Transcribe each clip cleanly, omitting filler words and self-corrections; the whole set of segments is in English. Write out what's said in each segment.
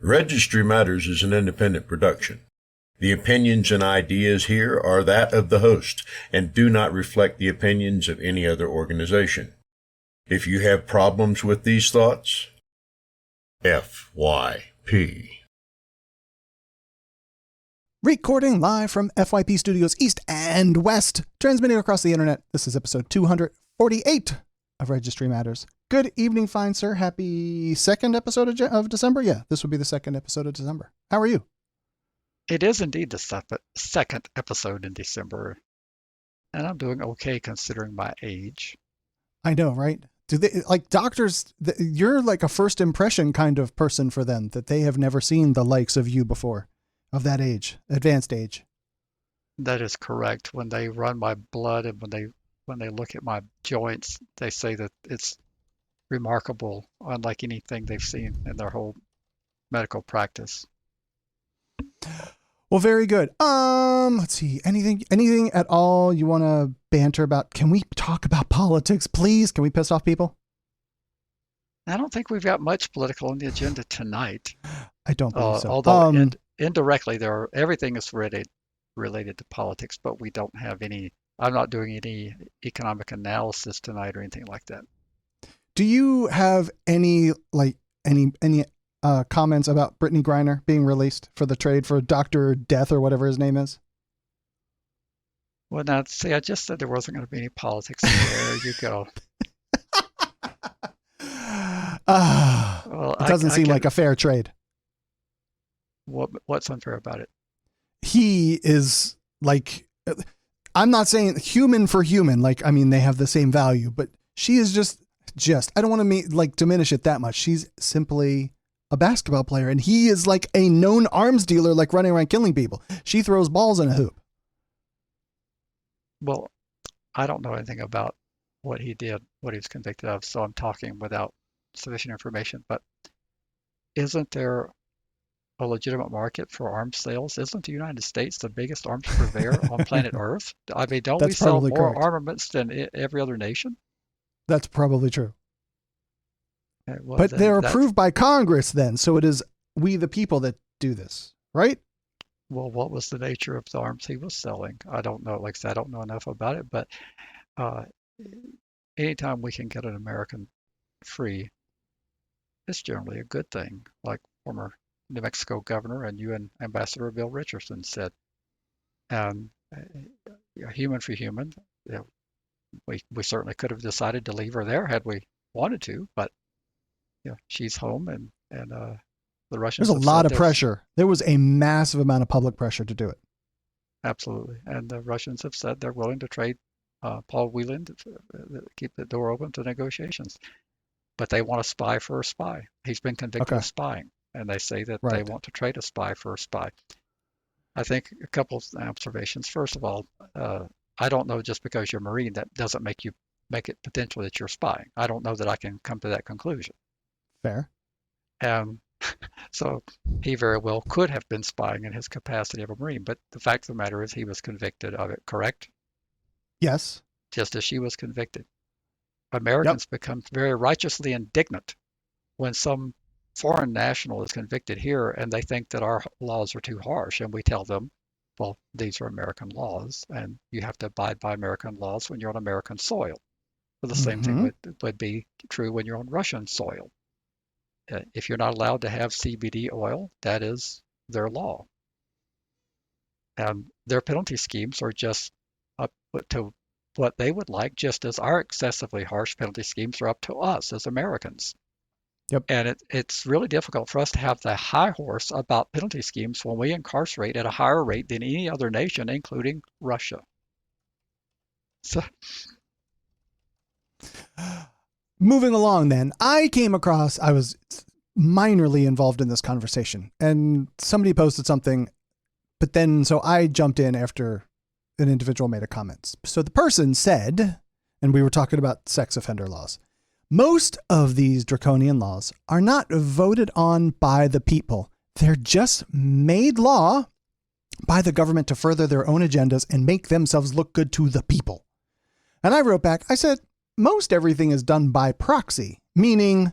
Registry Matters is an independent production. The opinions and ideas here are that of the host and do not reflect the opinions of any other organization. If you have problems with these thoughts, FYP. Recording live from FYP Studios East and West, transmitting across the internet. This is episode 248 of Registry Matters. Good evening, fine sir. Happy second episode of December. Yeah, this would be the second episode of December. How are you? It is indeed the second episode in December, and I'm doing okay considering my age. I know, right? Do they, like doctors, you're like a first impression kind of person for them, that they have never seen the likes of you before, of that age, advanced age. That is correct. When they run my blood and when they look at my joints, they say that it's remarkable, unlike anything they've seen in their whole medical practice. Well, very good. Let's see. Anything at all you want to banter about? Can we talk about politics, please? Can we piss off people? I don't think we've got much political on the agenda tonight. I don't believe so. Although indirectly, everything is related to politics, but we don't have any. I'm not doing any economic analysis tonight or anything like that. Do you have any comments about Brittany Griner being released for the trade for Dr. Death or whatever his name is? Well, now, see, I just said there wasn't going to be any politics. There you go. Well, it doesn't seem like a fair trade. What's unfair about it? He is like, I'm not saying human for human. Like, I mean, they have the same value, but she is just, I don't want to diminish it that much. She's simply a basketball player, and he is like a known arms dealer, like running around killing people. She throws balls in a hoop. Well, I don't know anything about what he did, what he was convicted of, so I'm talking without sufficient information. But isn't there a legitimate market for arms sales? Isn't the United States the biggest arms purveyor on planet Earth? I mean, don't we sell more correct. armaments than every other nation? That's probably true. Well, but they're approved by Congress then, so it is we the people that do this, right? Well, what was the nature of the arms he was selling? I don't know. Like I said, I don't know enough about it, but anytime we can get an American free, it's generally a good thing. Like former New Mexico governor and UN Ambassador Bill Richardson said, human for human, we certainly could have decided to leave her there had we wanted to, but she's home, and the Russians. There's a lot of pressure. There was a massive amount of public pressure to do it. Absolutely, and the Russians have said they're willing to trade Paul Whelan, keep the door open to negotiations, but they want a spy for a spy. He's been convicted of spying, and they say that they want to trade a spy for a spy. I think a couple of observations. First of all, I don't know, just because you're a Marine, that doesn't make it potential that you're spying. I don't know that I can come to that conclusion. Fair. So he very well could have been spying in his capacity of a Marine, but the fact of the matter is he was convicted of it, correct? Yes. Just as she was convicted. Americans become very righteously indignant when some foreign national is convicted here and they think that our laws are too harsh, and we tell them, well, these are American laws, and you have to abide by American laws when you're on American soil. Well, the same thing would be true when you're on Russian soil. If you're not allowed to have CBD oil, that is their law. And their penalty schemes are just up to what they would like, just as our excessively harsh penalty schemes are up to us as Americans. Yep. And it's really difficult for us to have the high horse about penalty schemes when we incarcerate at a higher rate than any other nation, including Russia. So, moving along then, I was minorly involved in this conversation, and somebody posted something, but then, so I jumped in after an individual made a comment. So the person said, and we were talking about sex offender laws, most of these draconian laws are not voted on by the people. They're just made law by the government to further their own agendas and make themselves look good to the people. And I wrote back, I said, most everything is done by proxy, meaning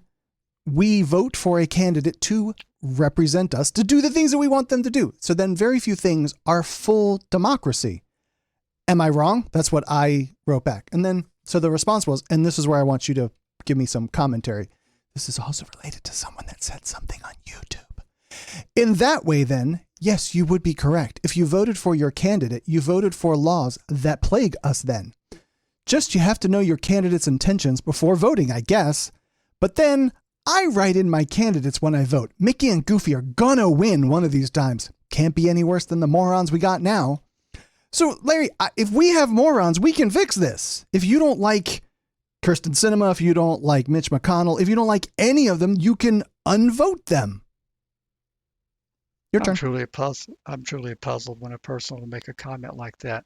we vote for a candidate to represent us, to do the things that we want them to do. So then very few things are full democracy. Am I wrong? That's what I wrote back. And then, so the response was, and this is where I want you to give me some commentary. This is also related to someone that said something on YouTube. In that way, then, yes, you would be correct. If you voted for your candidate, you voted for laws that plague us then. Just you have to know your candidate's intentions before voting, I guess. But then I write in my candidates when I vote. Mickey and Goofy are gonna win one of these times. Can't be any worse than the morons we got now. So, Larry, if we have morons, we can fix this. If you don't like Kirsten Sinema, if you don't like Mitch McConnell, if you don't like any of them, you can unvote them. Your turn. I'm truly puzzled when a person will make a comment like that.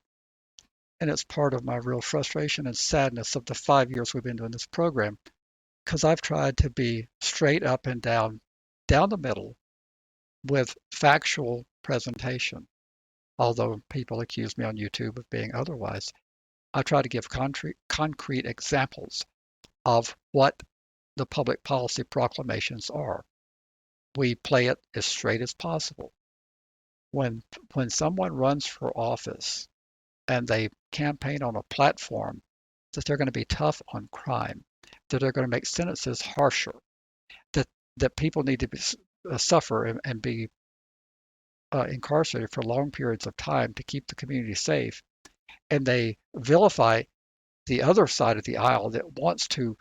And it's part of my real frustration and sadness of the 5 years we've been doing this program, because I've tried to be straight up and down the middle with factual presentation. Although people accuse me on YouTube of being otherwise, I try to give concrete examples of what the public policy proclamations are. We play it as straight as possible. When someone runs for office and they campaign on a platform that they're going to be tough on crime, that they're going to make sentences harsher, that people need to suffer and be incarcerated for long periods of time to keep the community safe, and they vilify the other side of the aisle that wants to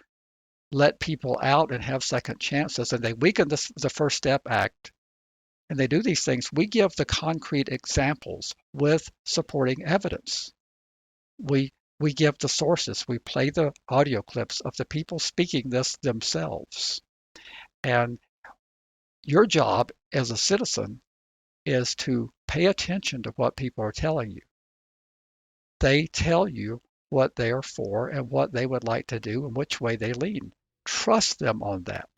let people out and have second chances, and they weaken the First Step Act, and they do these things, we give the concrete examples with supporting evidence. We give the sources. We play the audio clips of the people speaking this themselves. And your job as a citizen is to pay attention to what people are telling you. They tell you what they are for and what they would like to do and which way they lean. Trust them on that.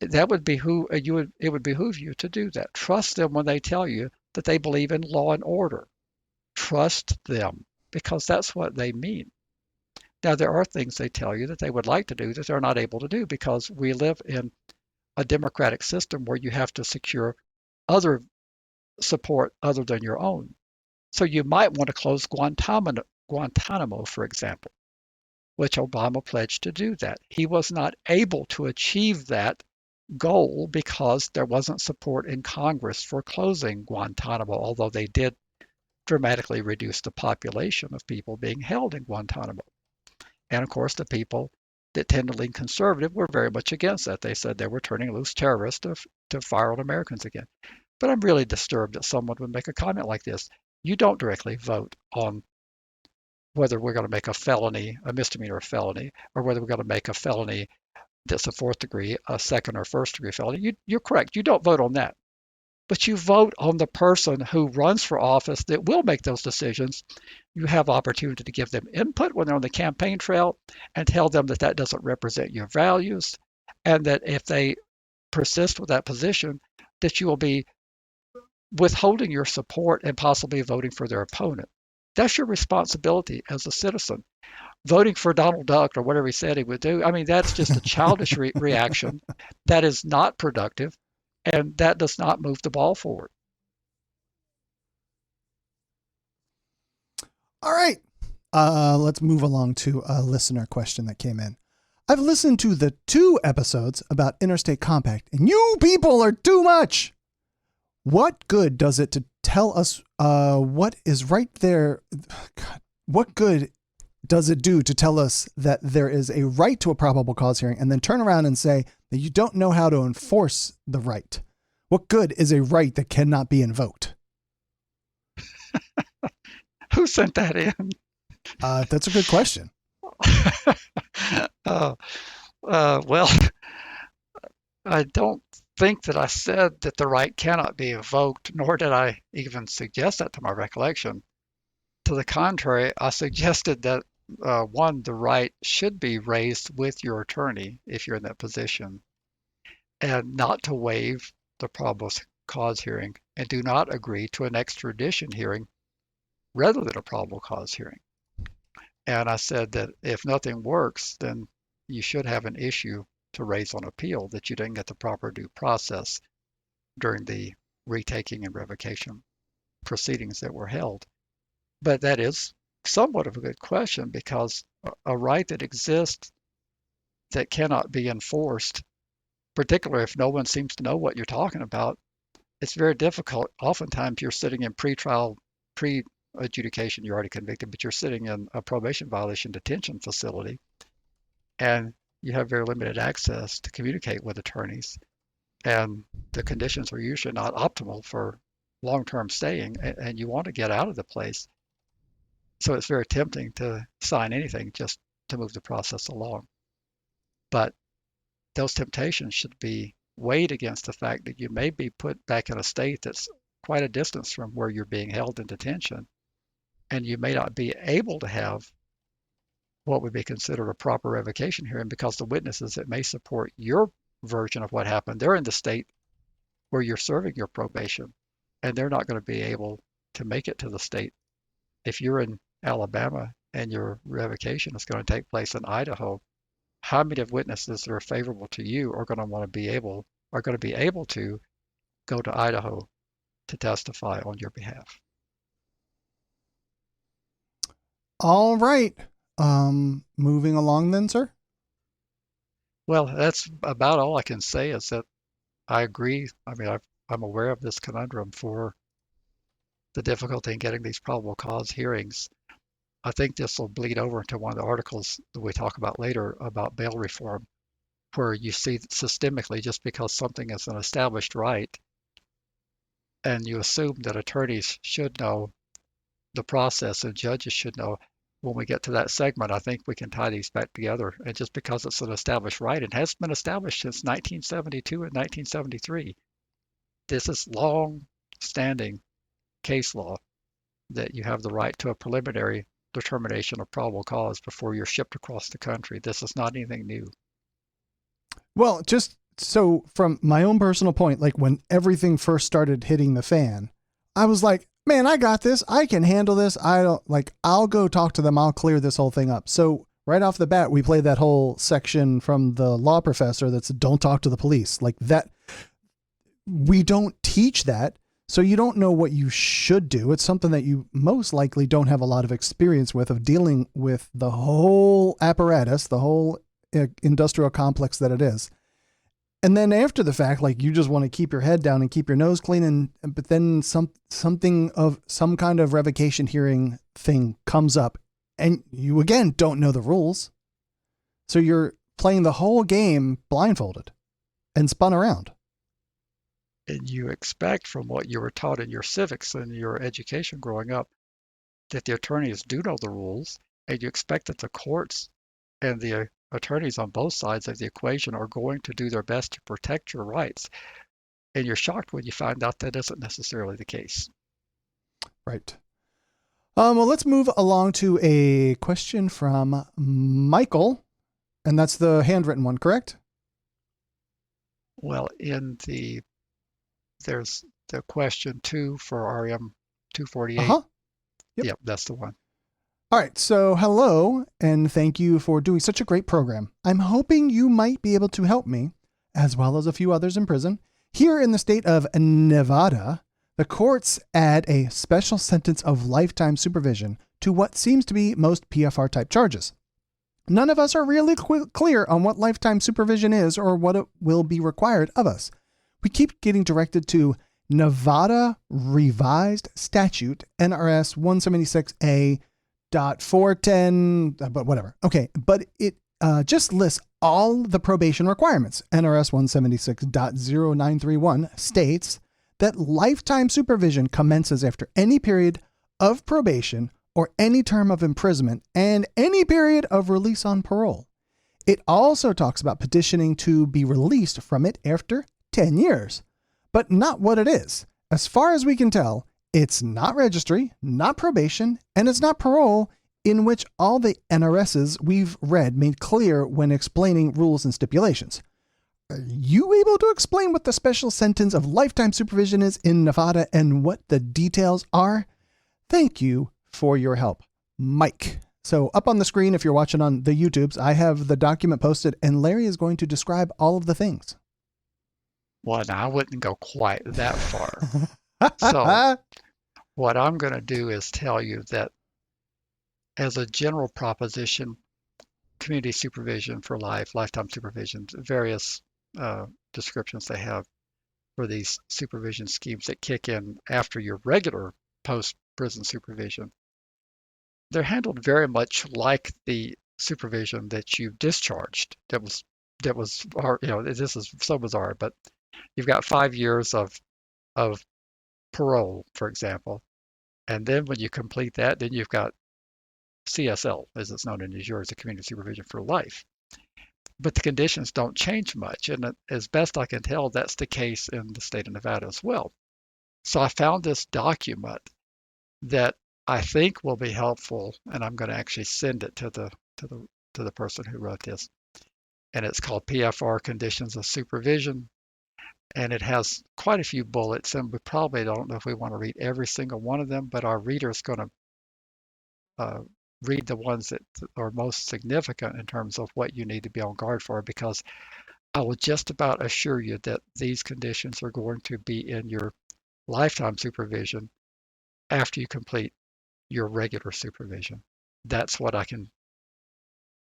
It would behoove you to do that. Trust them when they tell you that they believe in law and order. Trust them, because that's what they mean. Now, there are things they tell you that they would like to do that they're not able to do, because we live in a democratic system where you have to secure other support other than your own. So you might want to close Guantanamo, for example, which Obama pledged to do that. He was not able to achieve that goal because there wasn't support in Congress for closing Guantanamo, although they did dramatically reduce the population of people being held in Guantanamo. And of course, the people that tend to lean conservative were very much against that. They said they were turning loose terrorists to fire on Americans again. But I'm really disturbed that someone would make a comment like this. You don't directly vote on whether we're going to make a misdemeanor a felony, or whether we're going to make a felony that's a fourth degree, a second or first degree felony. You're correct. You don't vote on that. But you vote on the person who runs for office that will make those decisions. You have opportunity to give them input when they're on the campaign trail and tell them that that doesn't represent your values, and that if they persist with that position, that you will be withholding your support and possibly voting for their opponent. That's your responsibility as a citizen. Voting for Donald Duck or whatever he said he would do, I mean, that's just a childish reaction. That is not productive, and that does not move the ball forward. All right. Let's move along to a listener question that came in. I've listened to the 2 episodes about interstate compact, and you people are too much. What good does it to tell us what is right there? God, what good does it do to tell us that there is a right to a probable cause hearing and then turn around and say that you don't know how to enforce the right? What good is a right that cannot be invoked? Who sent that in? That's a good question. Well, I don't think that I said that the right cannot be invoked, nor did I even suggest that to my recollection. To the contrary, I suggested that, one, the right should be raised with your attorney if you're in that position, and not to waive the probable cause hearing, and do not agree to an extradition hearing rather than a probable cause hearing. And I said that if nothing works, then you should have an issue to raise on appeal that you didn't get the proper due process during the retaking and revocation proceedings that were held. But that is somewhat of a good question, because a right that exists that cannot be enforced, particularly if no one seems to know what you're talking about, it's very difficult. Oftentimes you're sitting in pre-adjudication, you're already convicted, but you're sitting in a probation violation detention facility, and you have very limited access to communicate with attorneys. And the conditions are usually not optimal for long-term staying, and you want to get out of the place. So it's very tempting to sign anything just to move the process along. But those temptations should be weighed against the fact that you may be put back in a state that's quite a distance from where you're being held in detention, and you may not be able to have what would be considered a proper revocation hearing, because the witnesses that may support your version of what happened, they're in the state where you're serving your probation, and they're not going to be able to make it to the state. If you're in Alabama and your revocation is going to take place in Idaho, how many of witnesses that are favorable to you are going to be able to go to Idaho to testify on your behalf? All right. Moving along then, sir. Well, that's about all I can say, is that I agree. I mean, I'm aware of this conundrum for the difficulty in getting these probable cause hearings. I think this will bleed over into one of the articles that we talk about later about bail reform, where you see that systemically, just because something is an established right, and you assume that attorneys should know the process and judges should know. When we get to that segment, I think we can tie these back together. And just because it's an established right, and has been established since 1972 and 1973, this is long-standing case law that you have the right to a preliminary determination of probable cause before you're shipped across the country. This is not anything new. Well, just so from my own personal point, like when everything first started hitting the fan, I was like, man, I got this. I can handle this. I'll go talk to them. I'll clear this whole thing up. So right off the bat, we played that whole section from the law professor that's don't talk to the police. Like that. We don't teach that. So you don't know what you should do. It's something that you most likely don't have a lot of experience with, of dealing with the whole apparatus, the whole industrial complex that it is. And then after the fact, like you just want to keep your head down and keep your nose clean. But then something of some kind of revocation hearing thing comes up and you again don't know the rules. So you're playing the whole game blindfolded and spun around. And you expect, from what you were taught in your civics and your education growing up, that the attorneys do know the rules, and you expect that the courts and the attorneys on both sides of the equation are going to do their best to protect your rights. And you're shocked when you find out that isn't necessarily the case. Right. Well, let's move along to a question from Michael, and that's the handwritten one, correct? Well, there's the question 2 for RM248. Uh-huh. Yep, that's the one. All right. So hello, and thank you for doing such a great program. I'm hoping you might be able to help me, as well as a few others in prison. Here in the state of Nevada, the courts add a special sentence of lifetime supervision to what seems to be most PFR type charges. None of us are really clear on what lifetime supervision is or what it will be required of us. We keep getting directed to Nevada Revised Statute, NRS 176A.410, but whatever. Okay, but it just lists all the probation requirements. NRS 176.0931 states that lifetime supervision commences after any period of probation or any term of imprisonment and any period of release on parole. It also talks about petitioning to be released from it after 10 years, but not what it is. As far as we can tell, it's not registry, not probation, and it's not parole, in which all the NRSs we've read made clear when explaining rules and stipulations. Are you able to explain what the special sentence of lifetime supervision is in Nevada and what the details are? Thank you for your help, Mike. So up on the screen, if you're watching on the YouTubes, I have the document posted, and Larry is going to describe all of the things. Well, now I wouldn't go quite that far. So what I'm going to do is tell you that as a general proposition, community supervision for life, lifetime supervision, various descriptions they have for these supervision schemes that kick in after your regular post-prison supervision. They're handled very much like the supervision that you discharged. That was, this is so bizarre, but you've got 5 years of parole, for example, and then when you complete that, then you've got CSL, as it's known in New York, as a community supervision for life. But the conditions don't change much, and as best I can tell, that's the case in the state of Nevada as well. So I found this document that I think will be helpful, and I'm going to actually send it to the person who wrote this. And it's called PFR Conditions of Supervision, and it has quite a few bullets, and we probably don't know if we want to read every single one of them, but our reader is going to read the ones that are most significant in terms of what you need to be on guard for, because I will just about assure you that these conditions are going to be in your lifetime supervision after you complete your regular supervision. That's what I can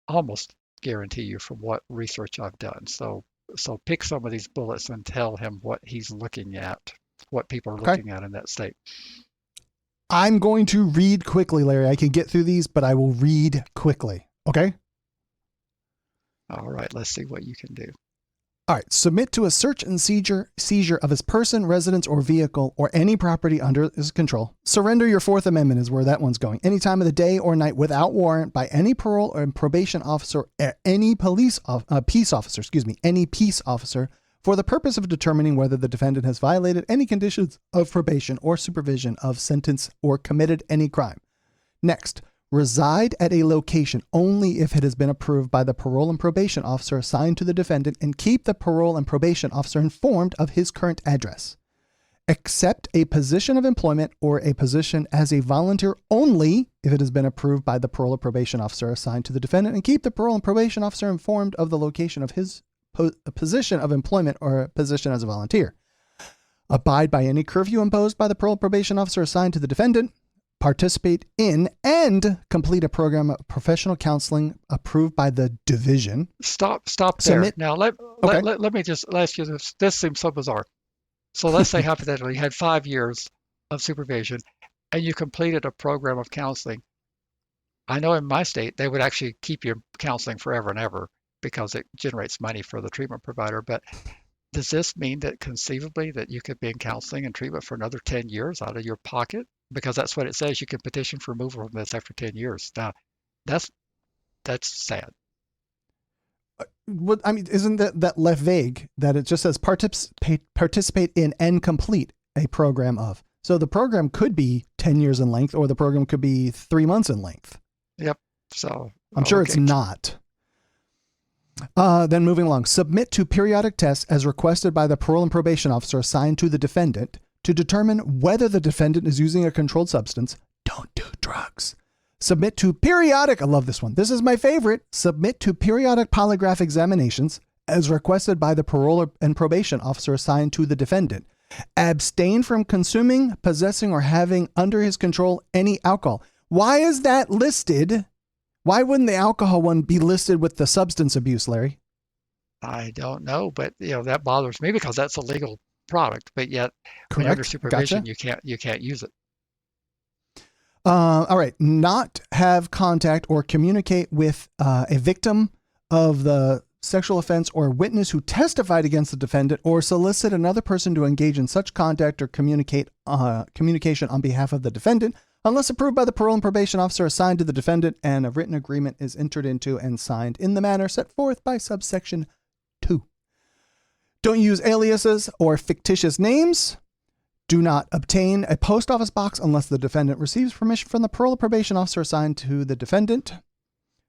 almost guarantee you from what research I've done. So pick some of these bullets and tell him what he's looking at, what people are looking at in that state. I'm going to read quickly, Larry. I can get through these, but I will read quickly. Okay? All right, let's see what you can do. All right. Submit to a search and seizure of his person, residence, or vehicle, or any property under his control. Surrender your Fourth Amendment is where that one's going. Any time of the day or night without warrant by any parole or probation officer or any peace officer, any peace officer, for the purpose of determining whether the defendant has violated any conditions of probation or supervision of sentence or committed any crime. Next, reside at a location only if it has been approved by the parole and probation officer assigned to the defendant, and keep the parole and probation officer informed of his current address. Accept a position of employment or a position as a volunteer only if it has been approved by the parole or probation officer assigned to the defendant, and keep the parole and probation officer informed of the location of his position of employment or a position as a volunteer. Abide by any curfew imposed by the parole probation officer assigned to the defendant. Participate in and complete a program of professional counseling approved by the division. Stop there. Now let me just ask you this. This seems so bizarre. So let's say hypothetically you had 5 years of supervision and you completed a program of counseling. I know in my state they would actually keep your counseling forever and ever, because it generates money for the treatment provider. But does this mean that conceivably that you could be in counseling and treatment for another 10 years out of your pocket? Because that's what it says. You can petition for removal from this after 10 years. Now, that's sad. What I mean, isn't that left vague that it just says participate in and complete a program of? So the program could be 10 years in length, or the program could be 3 months in length. Yep. So I'm sure it's not. Then moving along, submit to periodic tests as requested by the parole and probation officer assigned to the defendant to determine whether the defendant is using a controlled substance. Don't do drugs. Submit to periodic, I love this one. This is my favorite. Submit to periodic polygraph examinations as requested by the parole and probation officer assigned to the defendant. Abstain from consuming, possessing, or having under his control any alcohol. Why is that listed? Why wouldn't the alcohol one be listed with the substance abuse, Larry? I don't know, but that bothers me because that's a legal product, but yet when under supervision, gotcha. you can't use it. All right. Not have contact or communicate with a victim of the sexual offense or witness who testified against the defendant, or solicit another person to engage in such contact or communication on behalf of the defendant, unless approved by the parole and probation officer assigned to the defendant, and a written agreement is entered into and signed in the manner set forth by subsection 2. Don't use aliases or fictitious names. Do not obtain a post office box unless the defendant receives permission from the parole or probation officer assigned to the defendant.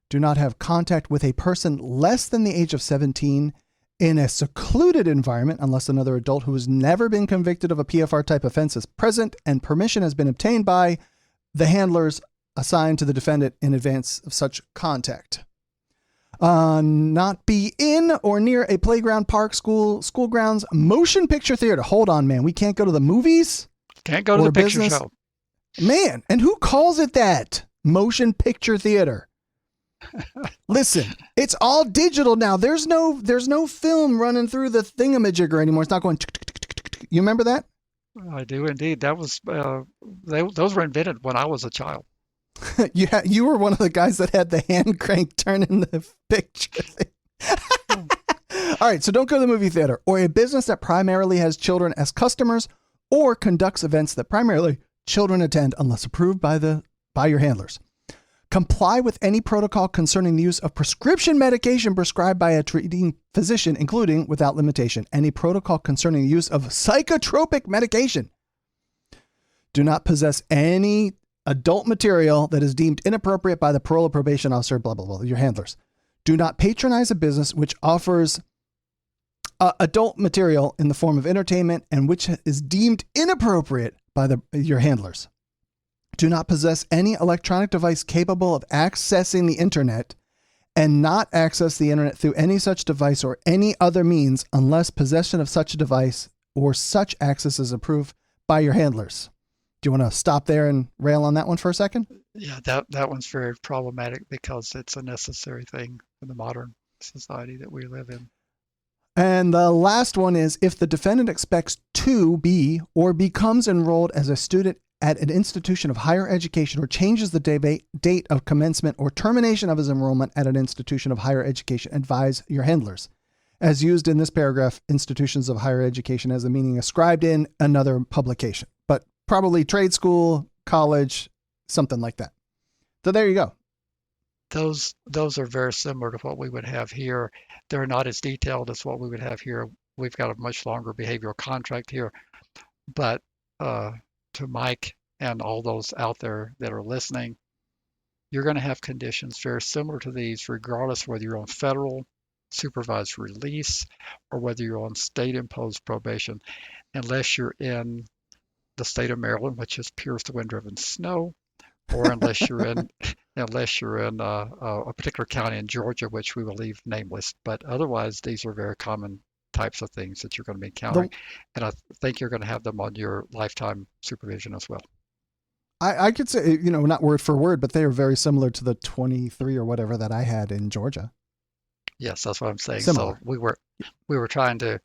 Do not have contact with a person less than the age of 17 in a secluded environment unless another adult who has never been convicted of a PFR type offense is present and permission has been obtained by the handlers assigned to the defendant in advance of such contact. Not be in or near a playground, park, school grounds, motion picture theater. Hold on, man. We can't go to the movies? Can't go to the picture show. Man, and who calls it that? Motion picture theater. Listen, it's all digital now. There's no film running through the thingamajigger anymore. It's not going. You remember that? I do indeed. That was those were invented when I was a child. You were one of the guys that had the hand crank turning the picture. All right, so don't go to the movie theater or a business that primarily has children as customers or conducts events that primarily children attend unless approved by your handlers. Comply with any protocol concerning the use of prescription medication prescribed by a treating physician, including, without limitation, any protocol concerning the use of psychotropic medication. Do not possess any adult material that is deemed inappropriate by the parole or probation officer, blah, blah, blah, your handlers. Do not patronize a business which offers adult material in the form of entertainment and which is deemed inappropriate by your handlers. Do not possess any electronic device capable of accessing the internet and not access the internet through any such device or any other means unless possession of such a device or such access is approved by your handlers. Do you want to stop there and rail on that one for a second? Yeah, that one's very problematic because it's a necessary thing in the modern society that we live in. And the last one is if the defendant expects to be or becomes enrolled as a student at an institution of higher education or changes the date of commencement or termination of his enrollment at an institution of higher education, advise your handlers. As used in this paragraph, institutions of higher education has the meaning ascribed in another publication, but probably trade school, college, something like that. So there you go. Those are very similar to what we would have here. They're not as detailed as what we would have here. We've got a much longer behavioral contract here, but to Mike and all those out there that are listening, you're going to have conditions very similar to these, regardless whether you're on federal supervised release or whether you're on state-imposed probation, unless you're in the state of Maryland, which is pierced wind-driven snow, or unless you're in a particular county in Georgia, which we will leave nameless. But otherwise, these are very common types of things that you're going to be encountering. And I think you're going to have them on your lifetime supervision as well. I could say, not word for word, but they are very similar to the 23 or whatever that I had in Georgia. Yes, that's what I'm saying. Similar. So we were trying to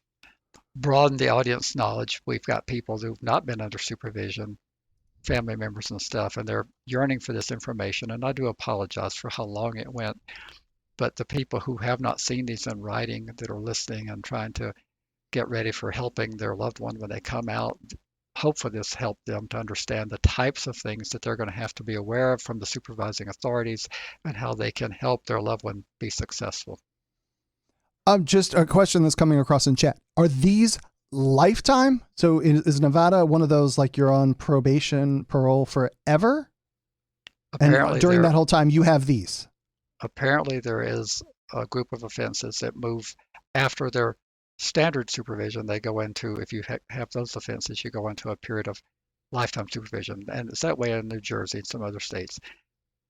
broaden the audience knowledge. We've got people who've not been under supervision, family members and stuff, and they're yearning for this information. And I do apologize for how long it went. But the people who have not seen these in writing that are listening and trying to get ready for helping their loved one when they come out, hopefully this helped them to understand the types of things that they're going to have to be aware of from the supervising authorities and how they can help their loved one be successful. Just a question that's coming across in chat. Are these lifetime? So is Nevada one of those like you're on probation, parole forever? Apparently, and during that whole time you have these? Apparently there is a group of offenses that move after their standard supervision. They go into, if you have those offenses, you go into a period of lifetime supervision. And it's that way in New Jersey and some other states,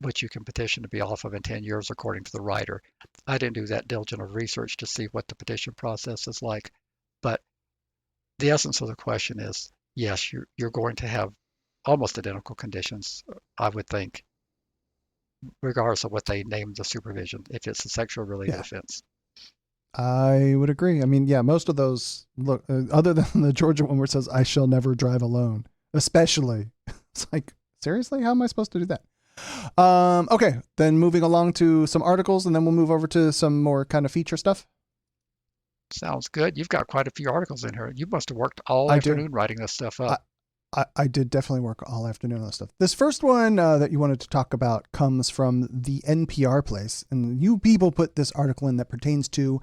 which you can petition to be off of in 10 years, according to the writer. I didn't do that diligent of research to see what the petition process is like. But the essence of the question is, yes, you're going to have almost identical conditions, I would think, regardless of what they name the supervision, if it's a sexual related offense. I would agree. I mean, yeah, most of those, look, other than the Georgia one where it says, I shall never drive alone, especially. It's like, seriously? How am I supposed to do that? Okay, then moving along to some articles, and then we'll move over to some more kind of feature stuff. Sounds good. You've got quite a few articles in here. You must have worked all afternoon writing this stuff up. I did definitely work all afternoon on this stuff. This first one that you wanted to talk about comes from the NPR place, and you people put this article in that pertains to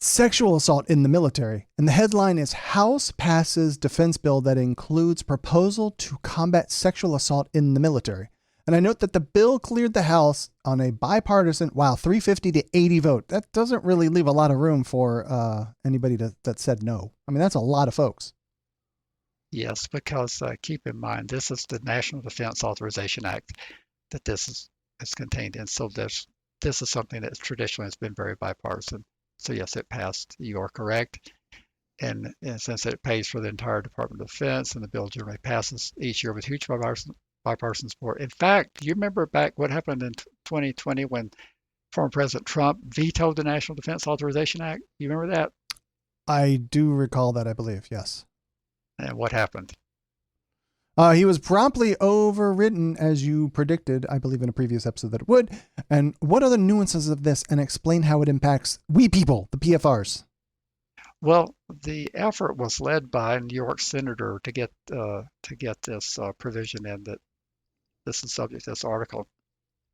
sexual assault in the military. And the headline is House Passes Defense Bill That Includes Proposal to Combat Sexual Assault in the Military. And I note that the bill cleared the House on a bipartisan, 350 to 80 vote. That doesn't really leave a lot of room for anybody that said no. I mean, that's a lot of folks. Yes, because keep in mind, this is the National Defense Authorization Act. that is contained in. So this is something that traditionally has been very bipartisan. So yes, it passed. You are correct. And since it pays for the entire Department of Defense, and the bill generally passes each year with huge bipartisan support. In fact, you remember back what happened in 2020 when former President Trump vetoed the National Defense Authorization Act? You remember that? I do recall that, I believe, yes. And what happened? He was promptly overridden, as you predicted, I believe in a previous episode that it would. And what are the nuances of this, and explain how it impacts we people, the PFRs? Well, the effort was led by a New York senator to get this provision in. That this is subject to this article.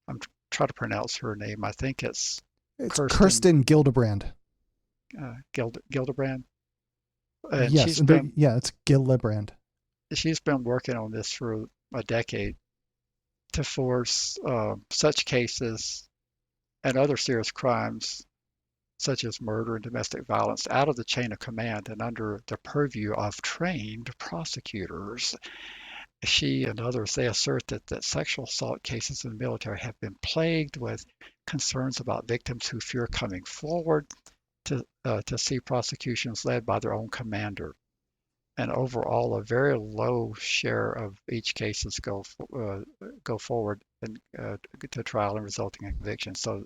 I'm trying to pronounce her name. I think it's Kirsten Gillibrand. Gillibrand. And yes, it's Gillibrand. She's been working on this for a decade to force such cases and other serious crimes, such as murder and domestic violence, out of the chain of command and under the purview of trained prosecutors. She and others, they assert that sexual assault cases in the military have been plagued with concerns about victims who fear coming forward to see prosecutions led by their own commander. And overall, a very low share of each cases go forward and to trial and resulting in conviction. So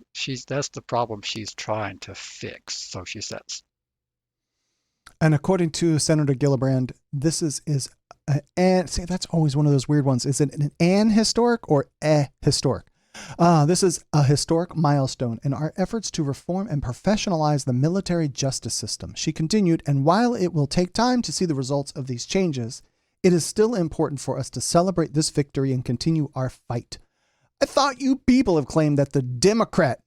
that's the problem she's trying to fix. So she says. And according to Senator Gillibrand, this is see, that's always one of those weird ones. Is it an historic or a historic? This is a historic milestone in our efforts to reform and professionalize the military justice system. She continued, and while it will take time to see the results of these changes, it is still important for us to celebrate this victory and continue our fight. I thought you people have claimed that the Democrat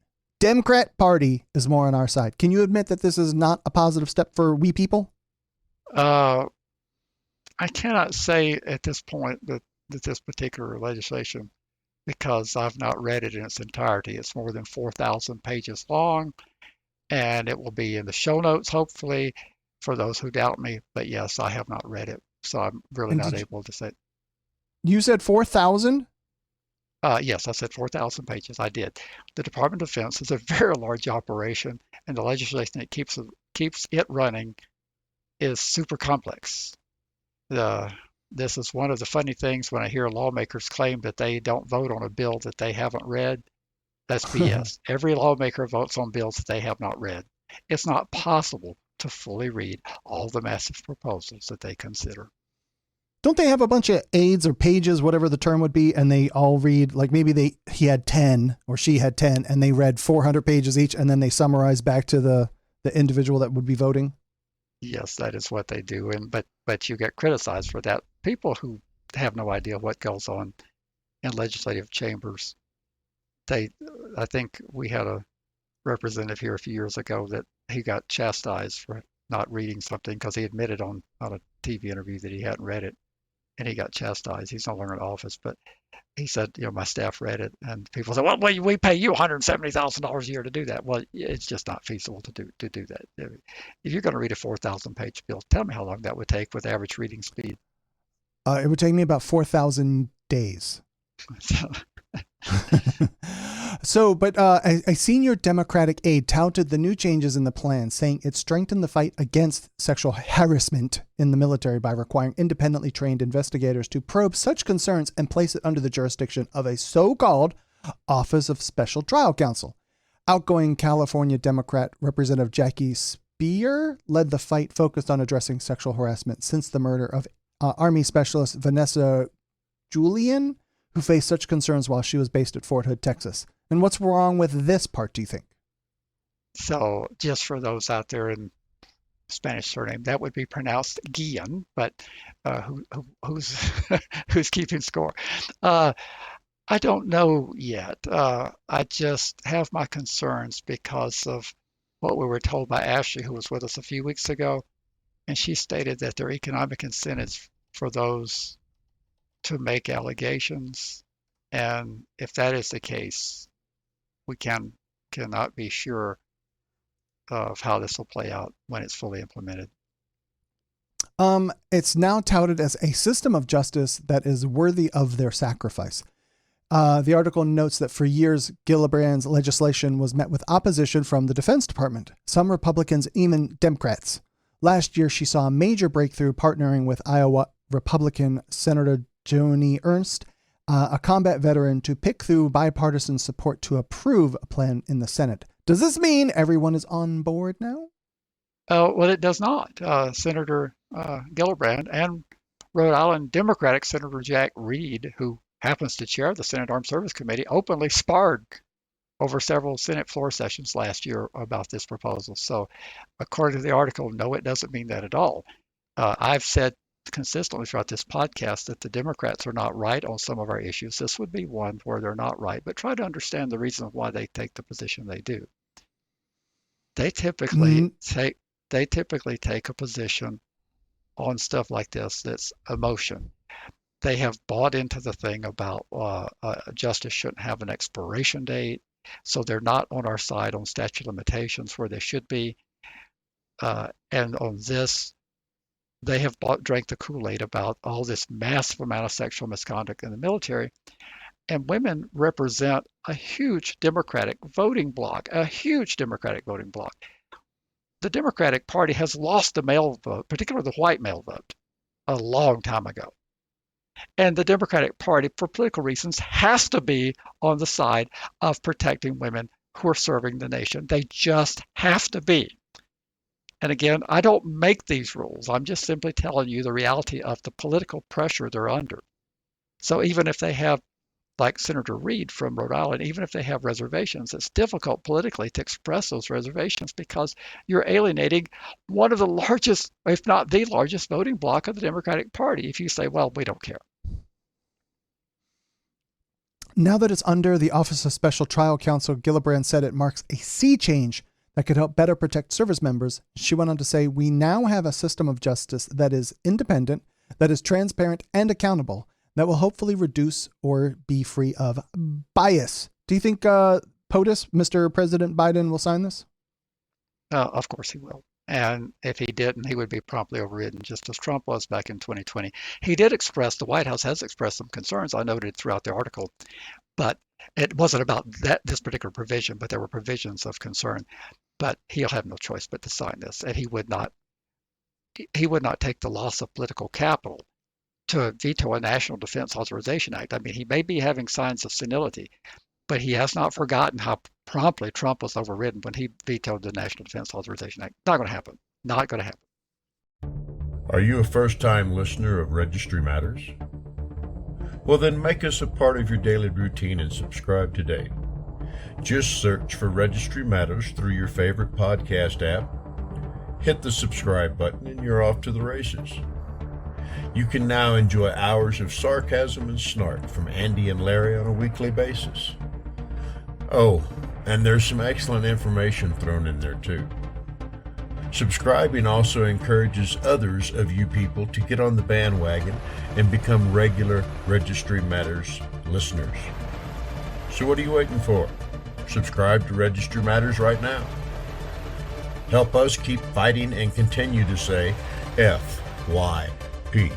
Party is more on our side. Can you admit that this is not a positive step for we people? I cannot say at this point that this particular legislation, because I've not read it in its entirety. It's more than 4,000 pages long, and it will be in the show notes, hopefully, for those who doubt me. But yes, I have not read it, so I'm really not able to say. You said 4,000? Yes, I said 4,000 pages. I did. The Department of Defense is a very large operation, and the legislation that keeps it running is super complex. This is one of the funny things when I hear lawmakers claim that they don't vote on a bill that they haven't read. That's BS. Every lawmaker votes on bills that they have not read. It's not possible to fully read all the massive proposals that they consider. Don't they have a bunch of aides or pages, whatever the term would be, and they all read, like maybe he had 10 or she had 10 and they read 400 pages each, and then they summarize back to the individual that would be voting? Yes, that is what they do, but you get criticized for that. People who have no idea what goes on in legislative chambers, I think we had a representative here a few years ago that he got chastised for not reading something because he admitted on a TV interview that he hadn't read it, and he got chastised. He's no longer in office, but he said, my staff read it, and people said, well, we pay you $170,000 a year to do that. Well, it's just not feasible to do that. If you're going to read a 4,000 page bill, tell me how long that would take with average reading speed. It would take me about 4,000 days. But a senior Democratic aide touted the new changes in the plan, saying it strengthened the fight against sexual harassment in the military by requiring independently trained investigators to probe such concerns and place it under the jurisdiction of a so-called Office of Special Trial Counsel. Outgoing California Democrat Representative Jackie Speer led the fight focused on addressing sexual harassment since the murder of Army Specialist Vanessa Julian, who faced such concerns while she was based at Fort Hood, Texas. And what's wrong with this part, do you think? So just for those out there in Spanish surname, that would be pronounced Guillen, but who's who's keeping score? I don't know yet. I just have my concerns because of what we were told by Ashley, who was with us a few weeks ago, and she stated that there are economic incentives for those to make allegations, and if that is the case, we cannot be sure of how this will play out when it's fully implemented. It's now touted as a system of justice that is worthy of their sacrifice. The article notes that for years, Gillibrand's legislation was met with opposition from the Defense Department, some Republicans, even Democrats. Last year, she saw a major breakthrough partnering with Iowa Republican Senator Joni Ernst, a combat veteran, to pick through bipartisan support to approve a plan in the Senate. Does this mean everyone is on board now? Well, it does not. Senator Gillibrand and Rhode Island Democratic Senator Jack Reed, who happens to chair the Senate Armed Service Committee, openly sparred over several Senate floor sessions last year about this proposal. So according to the article, no, it doesn't mean that at all. I've said consistently throughout this podcast that the Democrats are not right on some of our issues. This would be one where they're not right, but try to understand the reason why they take the position they do. They typically take a position on stuff like this that's emotion. They have bought into the thing about justice shouldn't have an expiration date, so they're not on our side on statute of limitations where they should be. And on this, they have drank the Kool-Aid about all this massive amount of sexual misconduct in the military. And women represent a huge Democratic voting bloc, a huge Democratic voting bloc. The Democratic Party has lost the male vote, particularly the white male vote, a long time ago. And the Democratic Party, for political reasons, has to be on the side of protecting women who are serving the nation. They just have to be. And again, I don't make these rules. I'm just simply telling you the reality of the political pressure they're under. So even if they have, like Senator Reed from Rhode Island, even if they have reservations, it's difficult politically to express those reservations because you're alienating one of the largest, if not the largest, voting bloc of the Democratic Party if you say, well, we don't care. Now that it's under the Office of Special Trial Counsel, Gillibrand said it marks a sea change that could help better protect service members. She went on to say, we now have a system of justice that is independent, that is transparent and accountable, that will hopefully reduce or be free of bias. Do you think POTUS, Mr. President Biden, will sign this? Of course he will. And if he didn't, he would be promptly overridden, just as Trump was back in 2020. He did express, the White House has expressed some concerns, I noted throughout the article, but it wasn't about this particular provision, but there were provisions of concern. But he'll have no choice but to sign this, and he would not take the loss of political capital to veto a National Defense Authorization Act. I mean, he may be having signs of senility, but he has not forgotten how promptly Trump was overridden when he vetoed the National Defense Authorization Act. Not going to happen. Not going to happen. Are you a first-time listener of Registry Matters? Well, then make us a part of your daily routine and subscribe today. Just search for Registry Matters through your favorite podcast app. Hit the subscribe button and you're off to the races. You can now enjoy hours of sarcasm and snark from Andy and Larry on a weekly basis. Oh, and there's some excellent information thrown in there too. Subscribing also encourages others of you people to get on the bandwagon and become regular Registry Matters listeners. So what are you waiting for? Subscribe to Registry Matters right now. Help us keep fighting and continue to say FYP.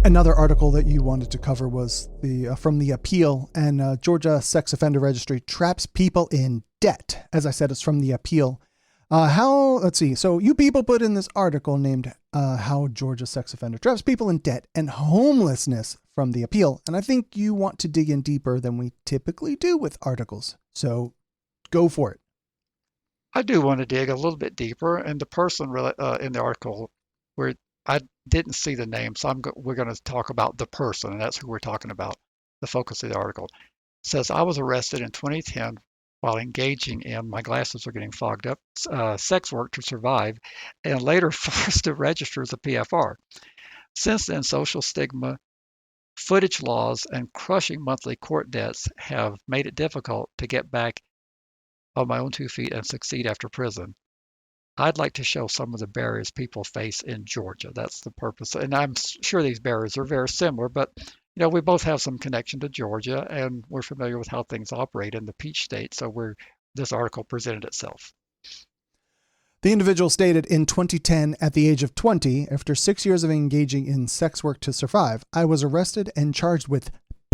Another article that you wanted to cover was from the Appeal, and Georgia Sex Offender Registry traps people in debt. As I said, it's from the Appeal. Let's see. So you people put in this article named How Georgia Sex Offender Traps People in Debt and Homelessness from the Appeal. And I think you want to dig in deeper than we typically do with articles. So go for it. I do want to dig a little bit deeper. And the person in the article, where I didn't see the name, so we're going to talk about the person, and that's who we're talking about, the focus of the article. It says, I was arrested in 2010 while engaging in, my glasses are getting fogged up, sex work to survive, and later forced to register as a PFR. Since then, social stigma, footage laws, and crushing monthly court debts have made it difficult to get back on my own 2 feet and succeed after prison. I'd like to show some of the barriers people face in Georgia. That's the purpose. And I'm sure these barriers are very similar, but we both have some connection to Georgia, and we're familiar with how things operate in the Peach State. So this article presented itself. The individual stated, in 2010, at the age of 20, after 6 years of engaging in sex work to survive, I was arrested and charged with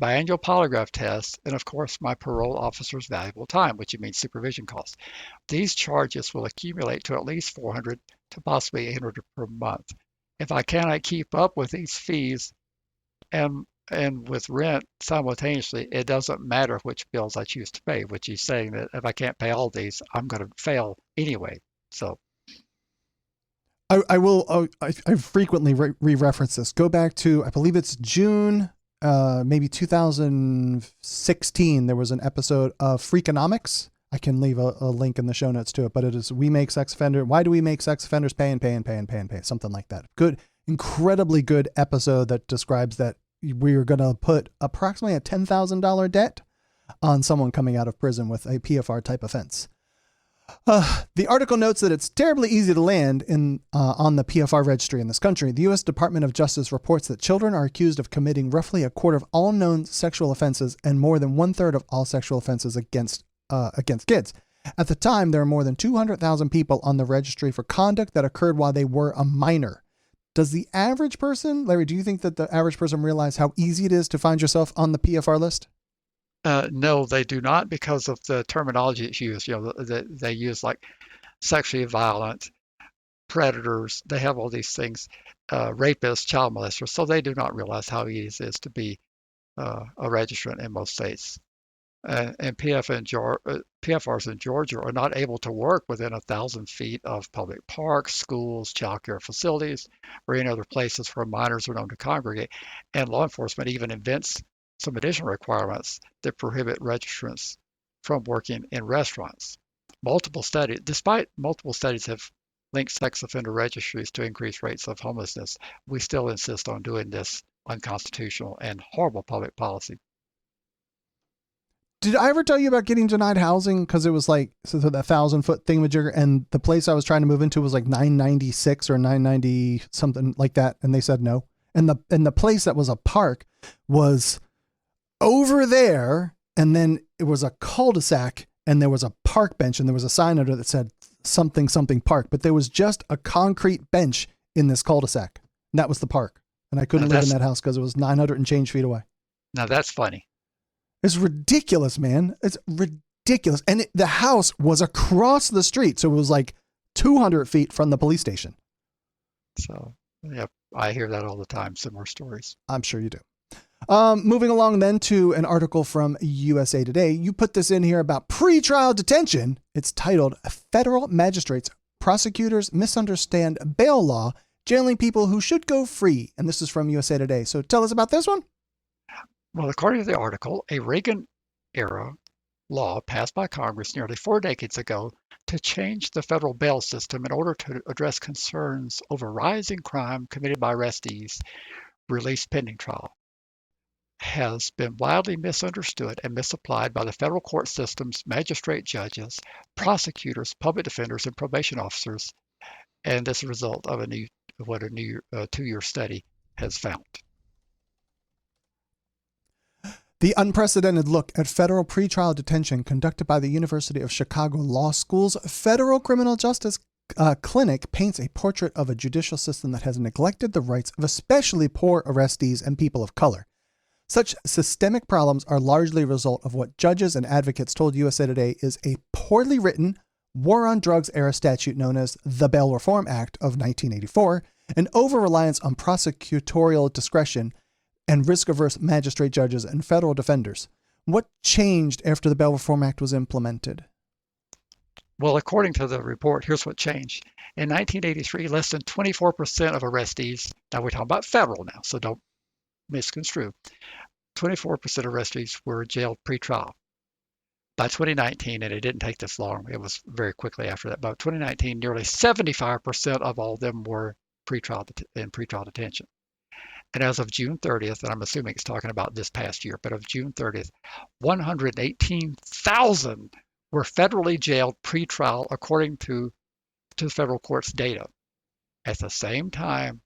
biannual polygraph tests, and of course my parole officer's valuable time, which means supervision costs. These charges will accumulate to at least 400 to possibly 800 per month. If I cannot keep up with these fees and with rent simultaneously, it doesn't matter which bills I choose to pay, which is saying that if I can't pay all these, I'm going to fail anyway. So I will. I frequently re-reference this. Go back to, I believe it's June, maybe 2016. There was an episode of Freakonomics. I can leave a link in the show notes to it, but it is "We Make Sex Offender." Why do we make sex offenders pay and pay and pay and pay and pay? Something like that. Good, incredibly good episode that describes that we are going to put approximately a $10,000 debt on someone coming out of prison with a PFR type offense. The article notes that it's terribly easy to land on the PFR registry in this country. The U.S. Department of Justice reports that children are accused of committing roughly a quarter of all known sexual offenses and more than 1/3 of all sexual offenses against kids. At the time, there are more than 200,000 people on the registry for conduct that occurred while they were a minor. Does the average person, Larry, do you think that the average person realize how easy it is to find yourself on the PFR list? no, they do not, because of the terminology that's used. They use like sexually violent, predators. They have all these things, rapists, child molesters. So they do not realize how easy it is to be a registrant in most states. And PFRs in Georgia are not able to work within 1,000 feet of public parks, schools, child care facilities, or any other places where minors are known to congregate. And law enforcement even invents some additional requirements that prohibit registrants from working in restaurants. Despite multiple studies have linked sex offender registries to increased rates of homelessness, we still insist on doing this unconstitutional and horrible public policy. Did I ever tell you about getting denied housing? Because it was like, so the 1,000-foot thingamajigger, and the place I was trying to move into was like 996 or 990, something like that. And they said no. And the place that was a park was over there. And then it was a cul-de-sac and there was a park bench and there was a sign under that said something, something park, but there was just a concrete bench in this cul-de-sac. And that was the park. And I couldn't live in that house because it was 900 and change feet away. Now that's funny. It's ridiculous, man. It's ridiculous. And the house was across the street. So it was like 200 feet from the police station. So, yeah, I hear that all the time. Similar stories. I'm sure you do. Moving along then to an article from USA Today. You put this in here about pretrial detention. It's titled "Federal Magistrates, Prosecutors Misunderstand Bail Law, Jailing People Who Should Go Free." And this is from USA Today. So tell us about this one. Well, according to the article, a Reagan-era law passed by Congress nearly 4 decades ago to change the federal bail system in order to address concerns over rising crime committed by arrestees released pending trial has been widely misunderstood and misapplied by the federal court system's magistrate judges, prosecutors, public defenders, and probation officers, and as a result of a new 2-year study has found. The unprecedented look at federal pretrial detention conducted by the University of Chicago Law School's Federal Criminal Justice Clinic paints a portrait of a judicial system that has neglected the rights of especially poor arrestees and people of color. Such systemic problems are largely a result of what judges and advocates told USA Today is a poorly written war on drugs era statute known as the Bail Reform Act of 1984, an over-reliance on prosecutorial discretion and risk-averse magistrate judges and federal defenders. What changed after the Bail Reform Act was implemented? Well, according to the report, here's what changed. In 1983, less than 24% of arrestees, now we're talking about federal now, so don't misconstrue, 24% of arrestees were jailed pre-trial. By 2019, and it didn't take this long, it was very quickly after that, by 2019, nearly 75% of all of them were in pretrial detention. And as of June 30th, and I'm assuming it's talking about this past year, but of June 30th, 118,000 were federally jailed pre-trial according to the federal court's data. At the same time,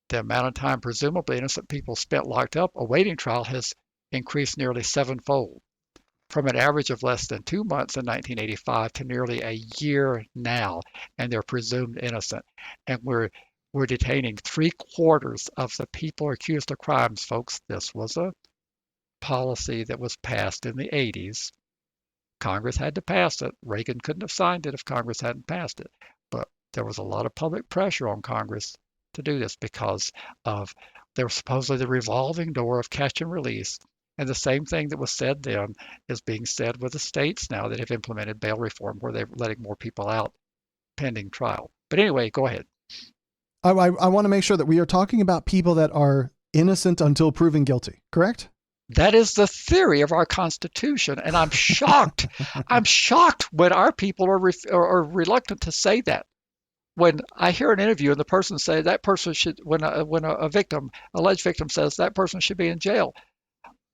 the amount of time presumably innocent people spent locked up awaiting trial has increased nearly 7-fold, from an average of less than 2 months in 1985 to nearly a year now, and they're presumed innocent. And we're detaining 3/4 of the people accused of crimes, folks. This was a policy that was passed in the 80s. Congress had to pass it. Reagan couldn't have signed it if Congress hadn't passed it. But there was a lot of public pressure on Congress to do this because of there was supposedly the revolving door of catch and release. And the same thing that was said then is being said with the states now that have implemented bail reform, where they're letting more people out pending trial. But anyway, go ahead. I want to make sure that we are talking about people that are innocent until proven guilty, correct? That is the theory of our Constitution, and I'm shocked. I'm shocked when our people are reluctant to say that. When I hear an interview and the person say that person should, when a victim, alleged victim says that person should be in jail,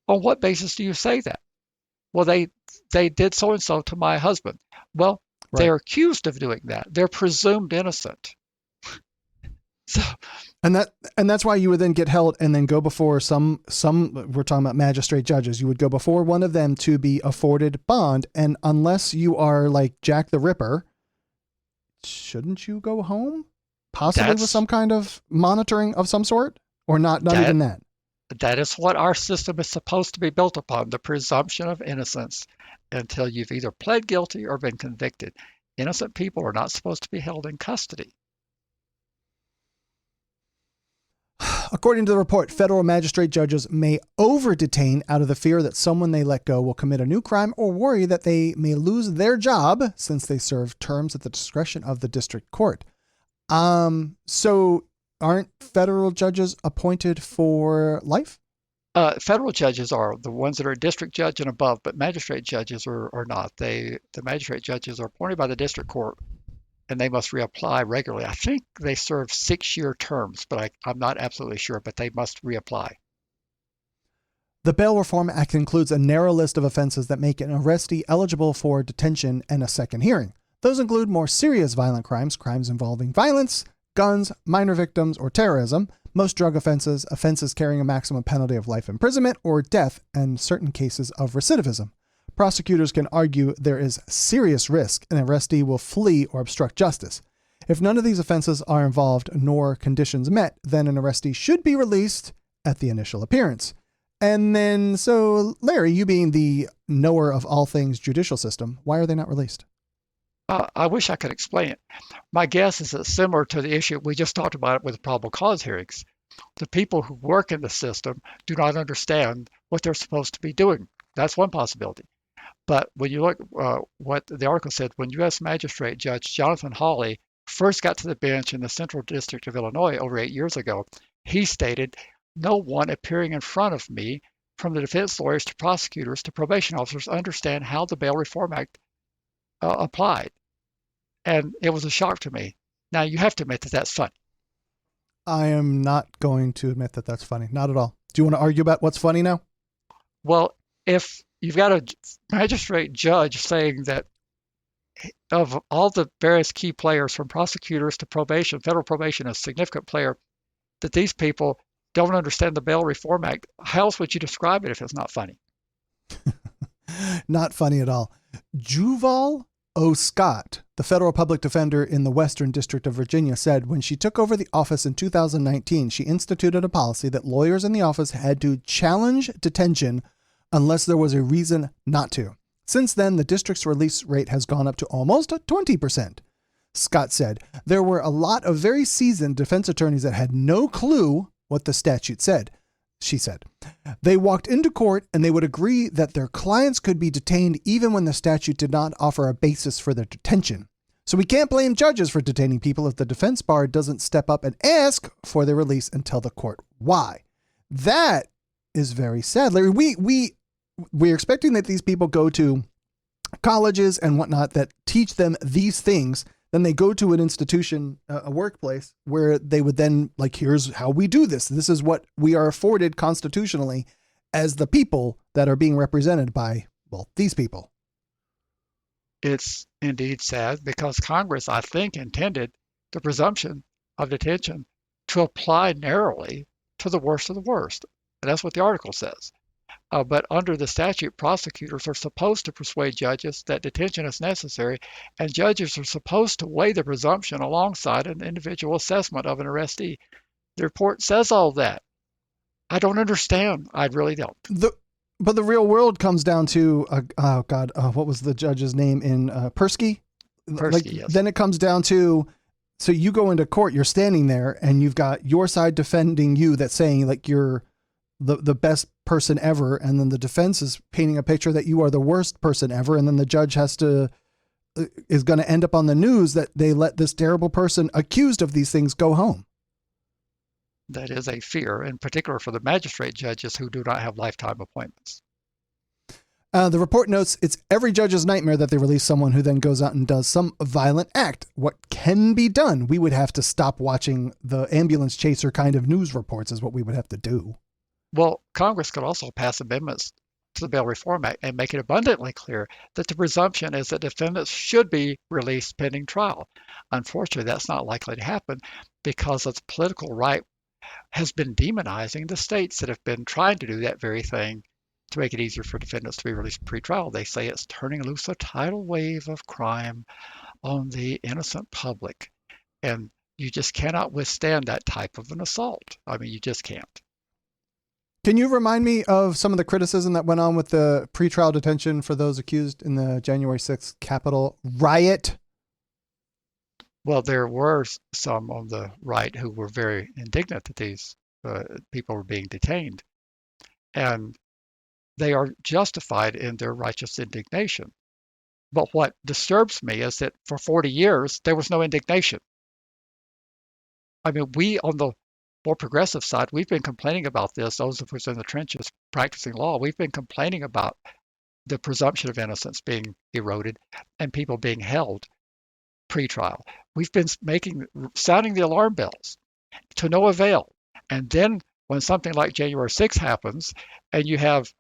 on what basis do you say that? Well, they did so and so to my husband. Well, Right. they're accused of doing that. They're presumed innocent. So. And that's why you would then get held and then go before some we're talking about magistrate judges. You would go before one of them to be afforded bond. And unless you are like Jack the Ripper, shouldn't you go home? Possibly with some kind of monitoring of some sort, or not even that. That is what our system is supposed to be built upon, the presumption of innocence until you've either pled guilty or been convicted. Innocent people are not supposed to be held in custody. According to the report, federal magistrate judges may over-detain out of the fear that someone they let go will commit a new crime or worry that they may lose their job since they serve terms at the discretion of the district court. So aren't federal judges appointed for life? Federal judges are the ones that are district judge and above, but magistrate judges are not. The magistrate judges are appointed by the district court, and they must reapply regularly. I think they serve 6-year terms, but I'm not absolutely sure, but they must reapply. The Bail Reform Act includes a narrow list of offenses that make an arrestee eligible for detention and a second hearing. Those include more serious violent crimes, crimes involving violence, guns, minor victims, or terrorism, most drug offenses, offenses carrying a maximum penalty of life imprisonment or death, and certain cases of recidivism. Prosecutors can argue there is serious risk an arrestee will flee or obstruct justice. If none of these offenses are involved nor conditions met, then an arrestee should be released at the initial appearance. And then, so Larry, you being the knower of all things judicial system, why are they not released? I wish I could explain it. My guess is it's similar to the issue we just talked about with probable cause hearings. The people who work in the system do not understand what they're supposed to be doing. That's one possibility. But when you look what the article said, when U.S. Magistrate Judge Jonathan Hawley first got to the bench in the Central District of Illinois over 8 years ago, he stated, "No one appearing in front of me, from the defense lawyers to prosecutors to probation officers, understand how the Bail Reform Act applied." And it was a shock to me. Now, you have to admit that that's funny. I am not going to admit that that's funny. Not at all. Do you want to argue about what's funny now? Well, if you've got a magistrate judge saying that of all the various key players from prosecutors to probation, federal probation is a significant player, that these people don't understand the Bail Reform Act, how else would you describe it if it's not funny? Not funny at all. Juval O. Scott, the federal public defender in the Western District of Virginia, said when she took over the office in 2019, she instituted a policy that lawyers in the office had to challenge detention unless there was a reason not to. Since then, the district's release rate has gone up to almost 20%. Scott said there were a lot of very seasoned defense attorneys that had no clue what the statute said. She said they walked into court and they would agree that their clients could be detained even when the statute did not offer a basis for their detention. So we can't blame judges for detaining people if the defense bar doesn't step up and ask for their release and tell the court why. That is very sad, Larry. We're expecting that these people go to colleges and whatnot that teach them these things. Then they go to an institution, a workplace, where they would then, like, here's how we do this. This is what we are afforded constitutionally as the people that are being represented by, well, these people. It's indeed sad because Congress, I think, intended the presumption of detention to apply narrowly to the worst of the worst. And that's what the article says. But under the statute, prosecutors are supposed to persuade judges that detention is necessary, and judges are supposed to weigh the presumption alongside an individual assessment of an arrestee. The report says all that. I don't understand. I really don't. But the real world comes down to, what was the judge's name in Persky? Yes. Then it comes down to, so you go into court, you're standing there and you've got your side defending you that's saying like you're the best person ever. And then the defense is painting a picture that you are the worst person ever. And then the judge is going to end up on the news that they let this terrible person accused of these things go home. That is a fear, in particular for the magistrate judges who do not have lifetime appointments. The report notes it's every judge's nightmare that they release someone who then goes out and does some violent act. What can be done? We would have to stop watching the ambulance chaser kind of news reports is what we would have to do. Well, Congress could also pass amendments to the Bail Reform Act and make it abundantly clear that the presumption is that defendants should be released pending trial. Unfortunately, that's not likely to happen because the political right has been demonizing the states that have been trying to do that very thing to make it easier for defendants to be released pre-trial. They say it's turning loose a tidal wave of crime on the innocent public. And you just cannot withstand that type of an assault. I mean, you just can't. Can you remind me of some of the criticism that went on with the pretrial detention for those accused in the January 6th Capitol riot? Well, there were some on the right who were very indignant that these people were being detained. And they are justified in their righteous indignation. But what disturbs me is that for 40 years, there was no indignation. I mean, we on the more progressive side, we've been complaining about this. Those of us in the trenches practicing law, we've been complaining about the presumption of innocence being eroded and people being held pre-trial. We've been sounding the alarm bells to no avail. And then when something like January 6th happens and you have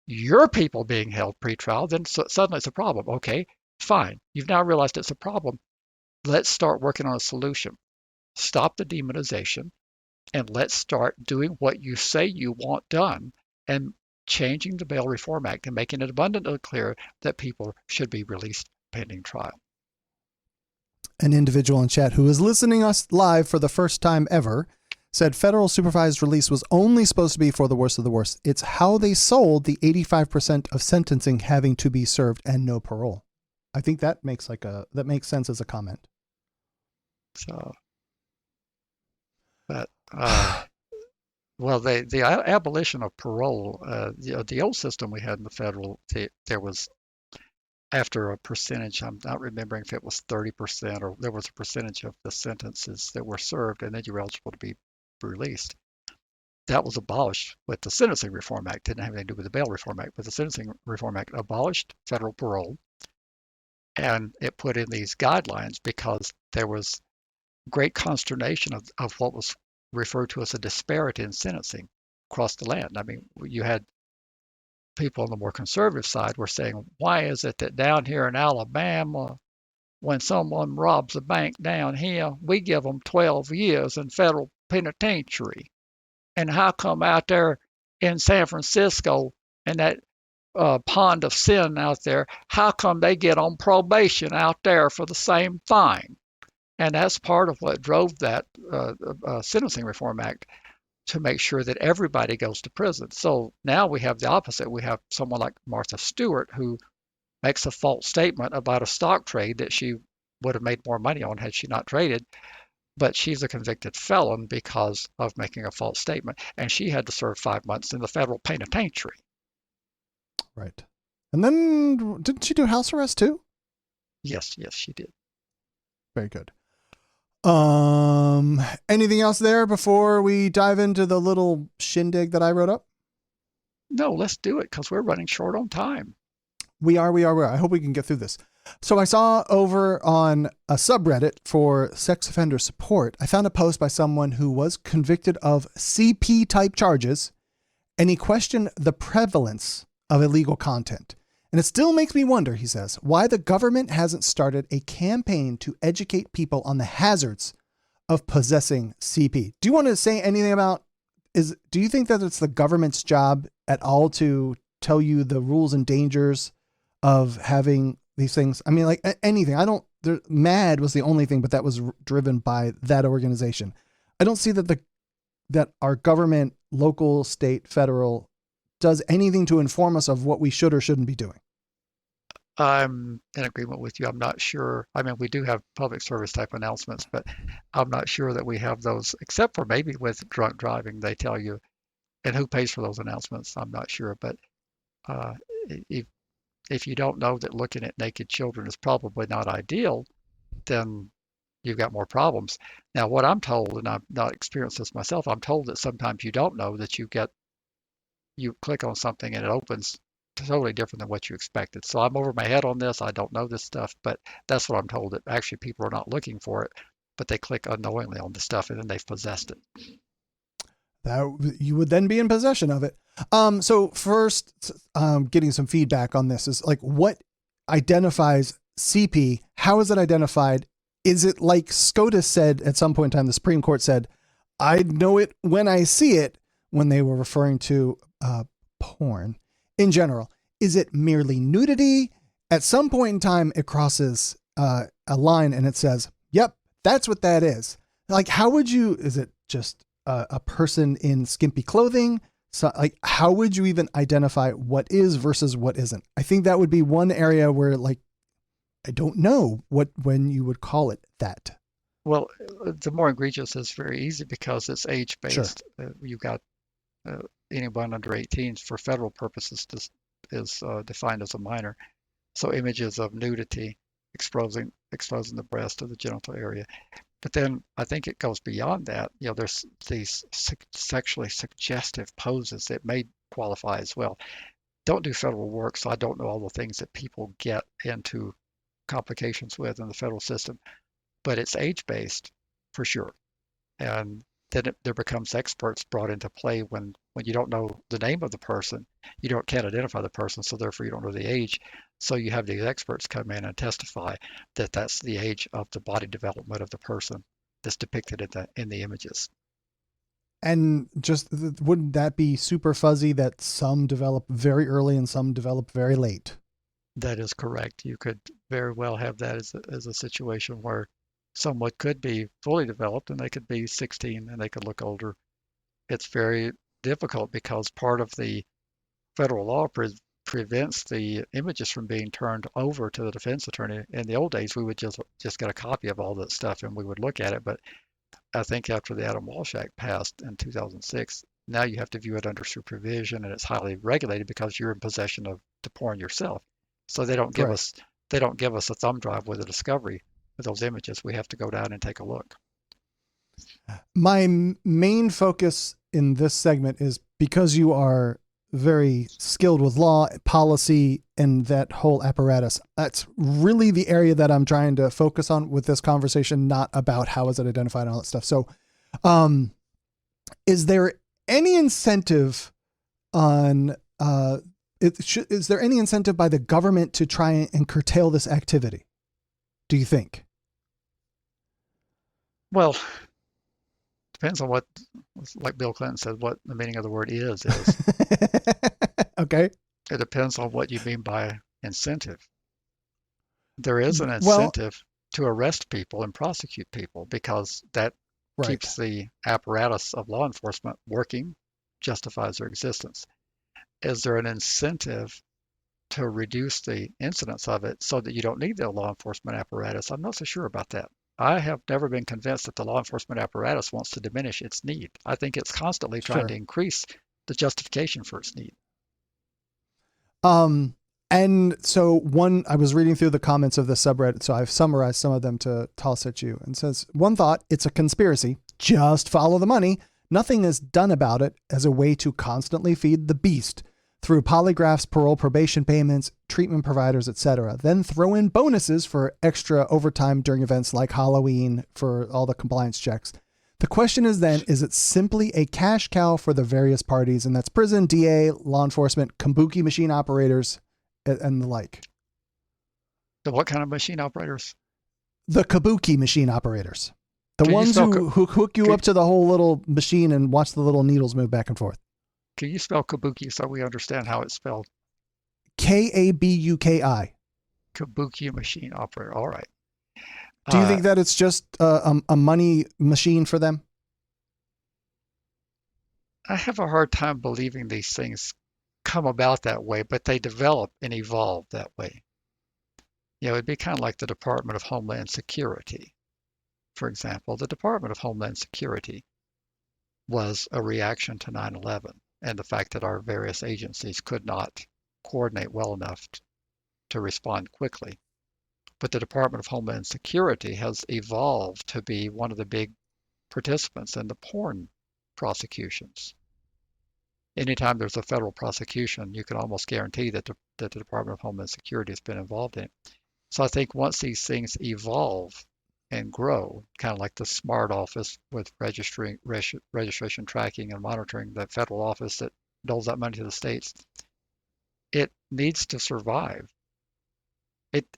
your people being held pre-trial, then suddenly it's a problem. Okay, fine. You've now realized it's a problem. Let's start working on a solution. Stop the demonization and let's start doing what you say you want done and changing the Bail Reform Act and making it abundantly clear that people should be released pending trial. An individual in chat who is listening us live for the first time ever said federal supervised release was only supposed to be for the worst of the worst. It's how they sold the 85% of sentencing having to be served and no parole. I think that makes sense as a comment. So, but well, the abolition of parole, the old system we had in the federal, there was after a percentage, I'm not remembering if it was 30% or there was a percentage of the sentences that were served, and then you were eligible to be released. That was abolished with the Sentencing Reform Act. Didn't have anything to do with the Bail Reform Act, but the Sentencing Reform Act abolished federal parole, and it put in these guidelines because there was great consternation of what was referred to as a disparity in sentencing across the land. I mean, you had people on the more conservative side were saying, why is it that down here in Alabama, when someone robs a bank down here, we give them 12 years in federal penitentiary? And how come out there in San Francisco and that pond of sin out there, how come they get on probation out there for the same fine? And that's part of what drove that Sentencing Reform Act, to make sure that everybody goes to prison. So now we have the opposite. We have someone like Martha Stewart who makes a false statement about a stock trade that she would have made more money on had she not traded, but she's a convicted felon because of making a false statement, and she had to serve 5 months in the federal penitentiary. Right. And then didn't she do house arrest too? Yes, she did. Very good. Anything else there before we dive into the little shindig that I wrote up? No, let's do it because we're running short on time. We are. I hope we can get through this. So I saw over on a subreddit for sex offender support, I found a post by someone who was convicted of CP type charges, and he questioned the prevalence of illegal content. And it still makes me wonder, he says, why the government hasn't started a campaign to educate people on the hazards of possessing CP. Do you want to say anything about, do you think that it's the government's job at all to tell you the rules and dangers of having these things? I mean, like anything. MAD was the only thing, but that was driven by that organization. I don't see that our government, local, state, federal, does anything to inform us of what we should or shouldn't be doing. I'm in agreement with you. I'm not sure. I mean, we do have public service type announcements, but I'm not sure that we have those, except for maybe with drunk driving. They tell you, and who pays for those announcements, I'm not sure. But uh, if you don't know that looking at naked children is probably not ideal, then you've got more problems. Now, what I'm told, and I've not experienced this myself, I'm told that sometimes you don't know that you click on something and it opens totally different than what you expected. So I'm over my head on this. I don't know this stuff, but that's what I'm told, that actually people are not looking for it, but they click unknowingly on the stuff and then they've possessed it. That you would then be in possession of it. So first, getting some feedback on this is like, what identifies CP? How is it identified? Is it like SCOTUS said at some point in time, the Supreme Court said, I know it when I see it, when they were referring to porn in general? Is it merely nudity? At some point in time, it crosses a line and it says, yep, that's what that is. Like, how would you, is it just a person in skimpy clothing? So like, how would you even identify what is versus what isn't? I think that would be one area where, like, I don't know when you would call it that. Well, the more egregious is very easy because it's age-based. Sure. You've got anyone under 18 for federal purposes is defined as a minor. So images of nudity, exposing the breast or the genital area. But then I think it goes beyond that. You know, there's these sexually suggestive poses that may qualify as well. Don't do federal work, so I don't know all the things that people get into complications with in the federal system. But it's age-based for sure. And then there becomes experts brought into play when you don't know the name of the person, can't identify the person, so therefore you don't know the age. So you have these experts come in and testify that that's the age of the body development of the person that's depicted in the images. And just, wouldn't that be super fuzzy that some develop very early and some develop very late? That is correct. You could very well have that as a situation where someone could be fully developed and they could be 16 and they could look older. It's very difficult because part of the federal law prevents the images from being turned over to the defense attorney. In the old days, we would just get a copy of all that stuff and we would look at it. But I think after the Adam Walsh Act passed in 2006, now you have to view it under supervision, and it's highly regulated because you're in possession of the porn yourself. So they don't give us a thumb drive with a discovery with those images. We have to go down and take a look. My main focus in this segment is, because you are very skilled with law, policy, and that whole apparatus. That's really the area that I'm trying to focus on with this conversation, not about how is it identified and all that stuff. So, is there any incentive on, is there any incentive by the government to try and curtail this activity, do you think? Well, depends on what, like Bill Clinton said, what the meaning of the word is. Okay. It depends on what you mean by incentive. There is an incentive to arrest people and prosecute people because that keeps the apparatus of law enforcement working, justifies their existence. Is there an incentive to reduce the incidence of it so that you don't need the law enforcement apparatus? I'm not so sure about that. I have never been convinced that the law enforcement apparatus wants to diminish its need. I think it's constantly trying to increase the justification for its need. And so I was reading through the comments of the subreddit, so I've summarized some of them to toss at you, and says, one thought, it's a conspiracy. Just follow the money. Nothing is done about it as a way to constantly feed the beast through polygraphs, parole, probation payments, treatment providers, etc. Then throw in bonuses for extra overtime during events like Halloween for all the compliance checks. The question is then, is it simply a cash cow for the various parties? And that's prison, DA, law enforcement, kabuki machine operators, and the like. The what kind of machine operators? The kabuki machine operators. The ones who hook you up to the whole little machine and watch the little needles move back and forth. Can you spell kabuki so we understand how it's spelled? Kabuki. Kabuki machine operator. All right. Do you think that it's just a money machine for them? I have a hard time believing these things come about that way, but they develop and evolve that way. It'd be kind of like the Department of Homeland Security. For example, the Department of Homeland Security was a reaction to 9/11 and the fact that our various agencies could not coordinate well enough to respond quickly. But the Department of Homeland Security has evolved to be one of the big participants in the porn prosecutions. Anytime there's a federal prosecution, you can almost guarantee that the Department of Homeland Security has been involved in it. So I think once these things evolve and grow, kind of like the SMART office with registration, tracking, and monitoring, the federal office that doles out money to the states, it needs to survive.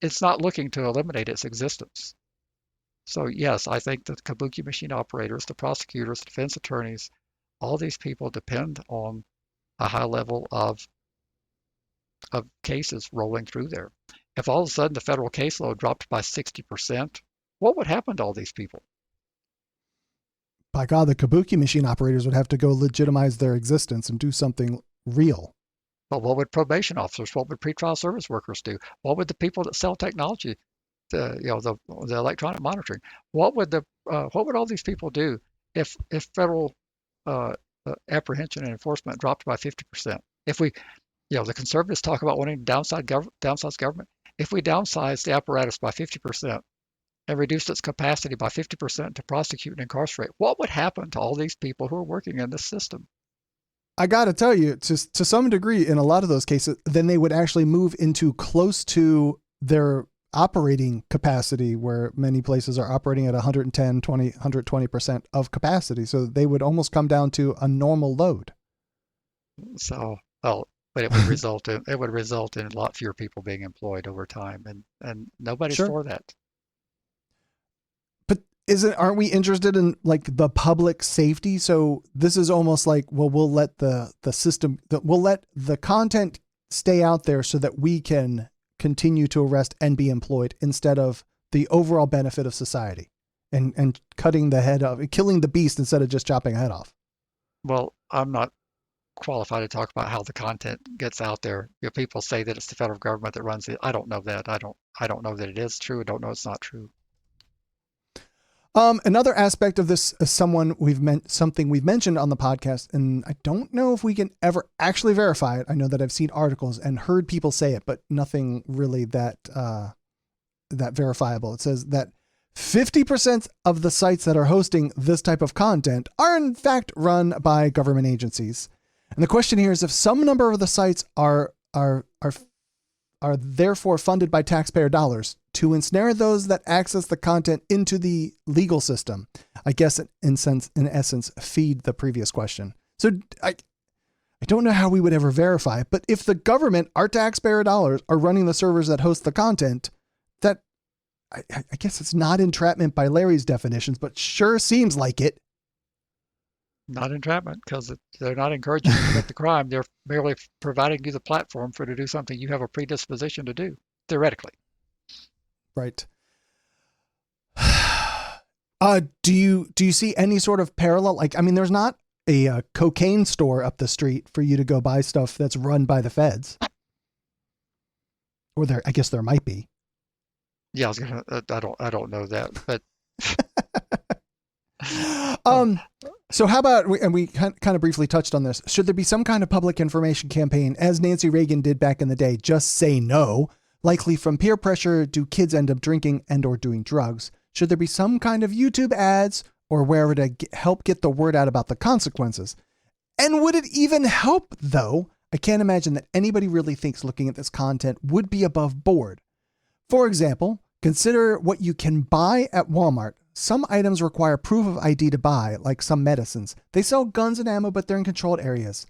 It's not looking to eliminate its existence. So yes, I think the kabuki machine operators, the prosecutors, the defense attorneys, all these people depend on a high level of cases rolling through there. If all of a sudden the federal caseload dropped by 60%, what would happen to all these people? By God, the kabuki machine operators would have to go legitimize their existence and do something real. But what would probation officers, what would pretrial service workers do? What would the people that sell technology, the electronic monitoring, what would all these people do if federal apprehension and enforcement dropped by 50%? If we, the conservatives talk about wanting to downsize government. If we downsize the apparatus by 50% and reduced its capacity by 50% to prosecute and incarcerate, what would happen to all these people who are working in this system? I got to tell you, to some degree, in a lot of those cases, then they would actually move into close to their operating capacity, where many places are operating at 110, 20, 120% of capacity. So they would almost come down to a normal load. So, well, but it would result in a lot fewer people being employed over time, and nobody's Sure. for that. But aren't we interested in like the public safety? So this is almost like, well, we'll let the system, we'll let the content stay out there so that we can continue to arrest and be employed, instead of the overall benefit of society and cutting the head off, killing the beast instead of just chopping a head off. Well, I'm not qualified to talk about how the content gets out there. People say that it's the federal government that runs it. I don't know that. I don't know that it is true. I don't know it's not true. Another aspect of this is something we've mentioned on the podcast, and I don't know if we can ever actually verify it. I know that I've seen articles and heard people say it, but nothing really that verifiable. It says that 50% of the sites that are hosting this type of content are in fact run by government agencies. And the question here is if some number of the sites are therefore funded by taxpayer dollars to ensnare those that access the content into the legal system. I guess in essence, feed the previous question. So I don't know how we would ever verify it, but if the government, our taxpayer dollars, are running the servers that host the content, that I guess it's not entrapment by Larry's definitions, but sure seems like it. Not entrapment, because they're not encouraging you to commit the crime. They're merely providing you the platform for to do something you have a predisposition to do, theoretically. Right. Do you see any sort of parallel? Like, I mean, there's not a cocaine store up the street for you to go buy stuff that's run by the feds. Or I guess there might be. Yeah, I don't know that, but. So how about, and we kind of briefly touched on this, should there be some kind of public information campaign, as Nancy Reagan did back in the day, just say no, likely from peer pressure? Do kids end up drinking and or doing drugs? Should there be some kind of YouTube ads or wherever to help get the word out about the consequences? And would it even help, though? I can't imagine that anybody really thinks looking at this content would be above board. For example, consider what you can buy at Walmart. Some items require proof of ID to buy, like some medicines. They sell guns and ammo, but they're in controlled areas.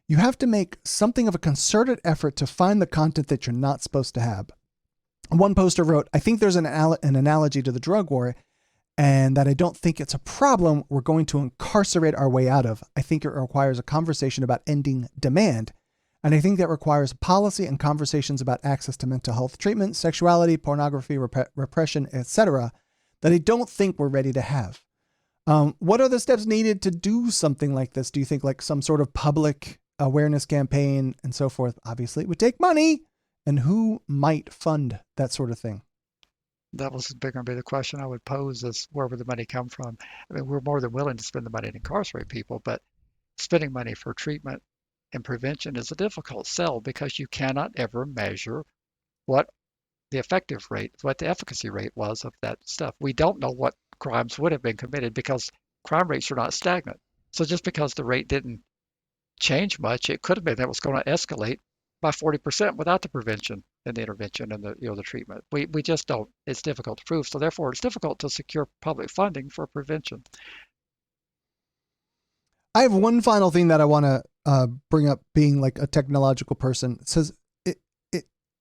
You have to make something of a concerted effort to find the content that you're not supposed to have. One poster wrote, I think there's an analogy to the drug war, and that I don't think it's a problem we're going to incarcerate our way out of. I think it requires a conversation about ending demand. And I think that requires policy and conversations about access to mental health treatment, sexuality, pornography, repression, etc., that I don't think we're ready to have. What are the steps needed to do something like this? Do you think like some sort of public awareness campaign and so forth, obviously it would take money. And who might fund that sort of thing? That was going to be the question I would pose, is where would the money come from? I mean, we're more than willing to spend the money to incarcerate people, but spending money for treatment and prevention is a difficult sell because you cannot ever measure what the effective rate, what the efficacy rate was of that stuff. We don't know what crimes would have been committed because crime rates are not stagnant. So just because the rate didn't change much, it could have been that it was going to escalate by 40% without the prevention and the intervention and the treatment. We just don't. It's difficult to prove. So therefore, it's difficult to secure public funding for prevention. I have one final thing that I want to bring up, being like a technological person. It says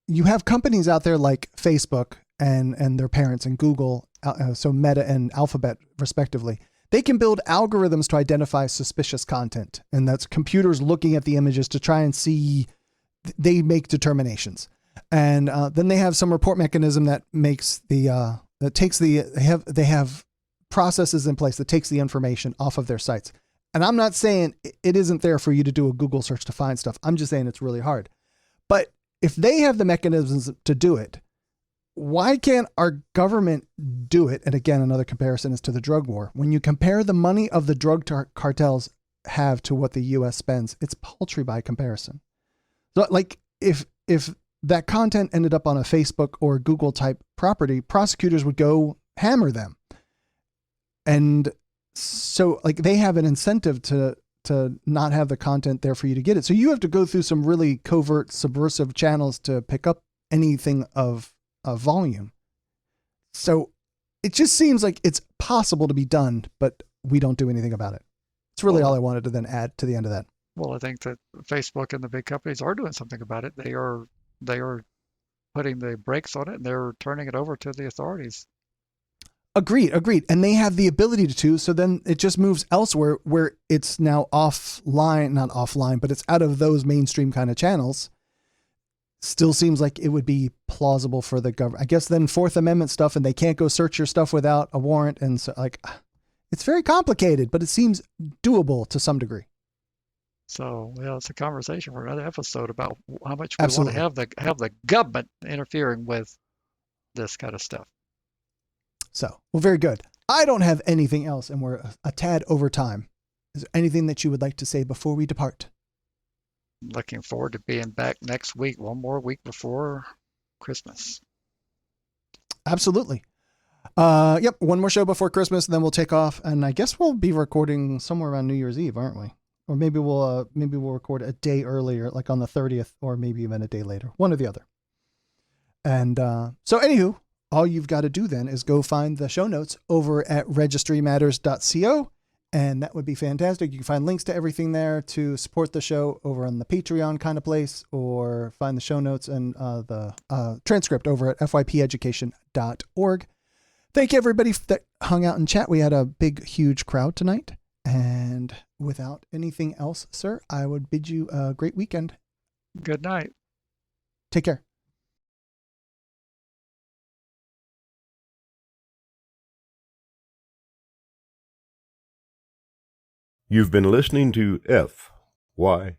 you have companies out there like Facebook and their parents and Google, so Meta and Alphabet respectively. They can build algorithms to identify suspicious content, and that's computers looking at the images to try and see. They make determinations, and then they have some report mechanism that makes the that takes the they have processes in place that takes the information off of their sites. And I'm not saying it isn't there for you to do a Google search to find stuff. I'm just saying it's really hard. But if they have the mechanisms to do it, why can't our government do it? And again, another comparison is to the drug war. When you compare the money of the drug cartels have to what the U.S. spends, it's paltry by comparison. So, like, if that content ended up on a Facebook or Google type property, prosecutors would go hammer them. And so, like, they have an incentive to not have the content there for you to get it. So you have to go through some really covert, subversive channels to pick up anything of volume. So it just seems like it's possible to be done, but we don't do anything about it. It's really all I wanted to then add to the end of that. Well, I think that Facebook and the big companies are doing something about it. They are putting the brakes on it, and they're turning it over to the authorities. Agreed. And they have the ability to, so then it just moves elsewhere where it's now offline, not offline, but it's out of those mainstream kind of channels. Still seems like it would be plausible for the government. I guess then Fourth Amendment stuff, and they can't go search your stuff without a warrant. And so, like, it's very complicated, but it seems doable to some degree. So, well, it's a conversation for another episode about how much we want to have the government interfering with this kind of stuff. So, well, very good. I don't have anything else, and we're a tad over time. Is there anything that you would like to say before we depart? Looking forward to being back next week, one more week before Christmas. Absolutely. Yep, one more show before Christmas, and then we'll take off. And I guess we'll be recording somewhere around New Year's Eve, aren't we? Or maybe we'll record a day earlier, like on the 30th, or maybe even a day later, one or the other. And so, anywho, all you've got to do then is go find the show notes over at registrymatters.co, and that would be fantastic. You can find links to everything there to support the show over on the Patreon kind of place, or find the show notes and the transcript over at fypeducation.org. Thank you, everybody that hung out and chat. We had a big, huge crowd tonight. And without anything else, sir, I would bid you a great weekend. Good night. Take care. You've been listening to FYP.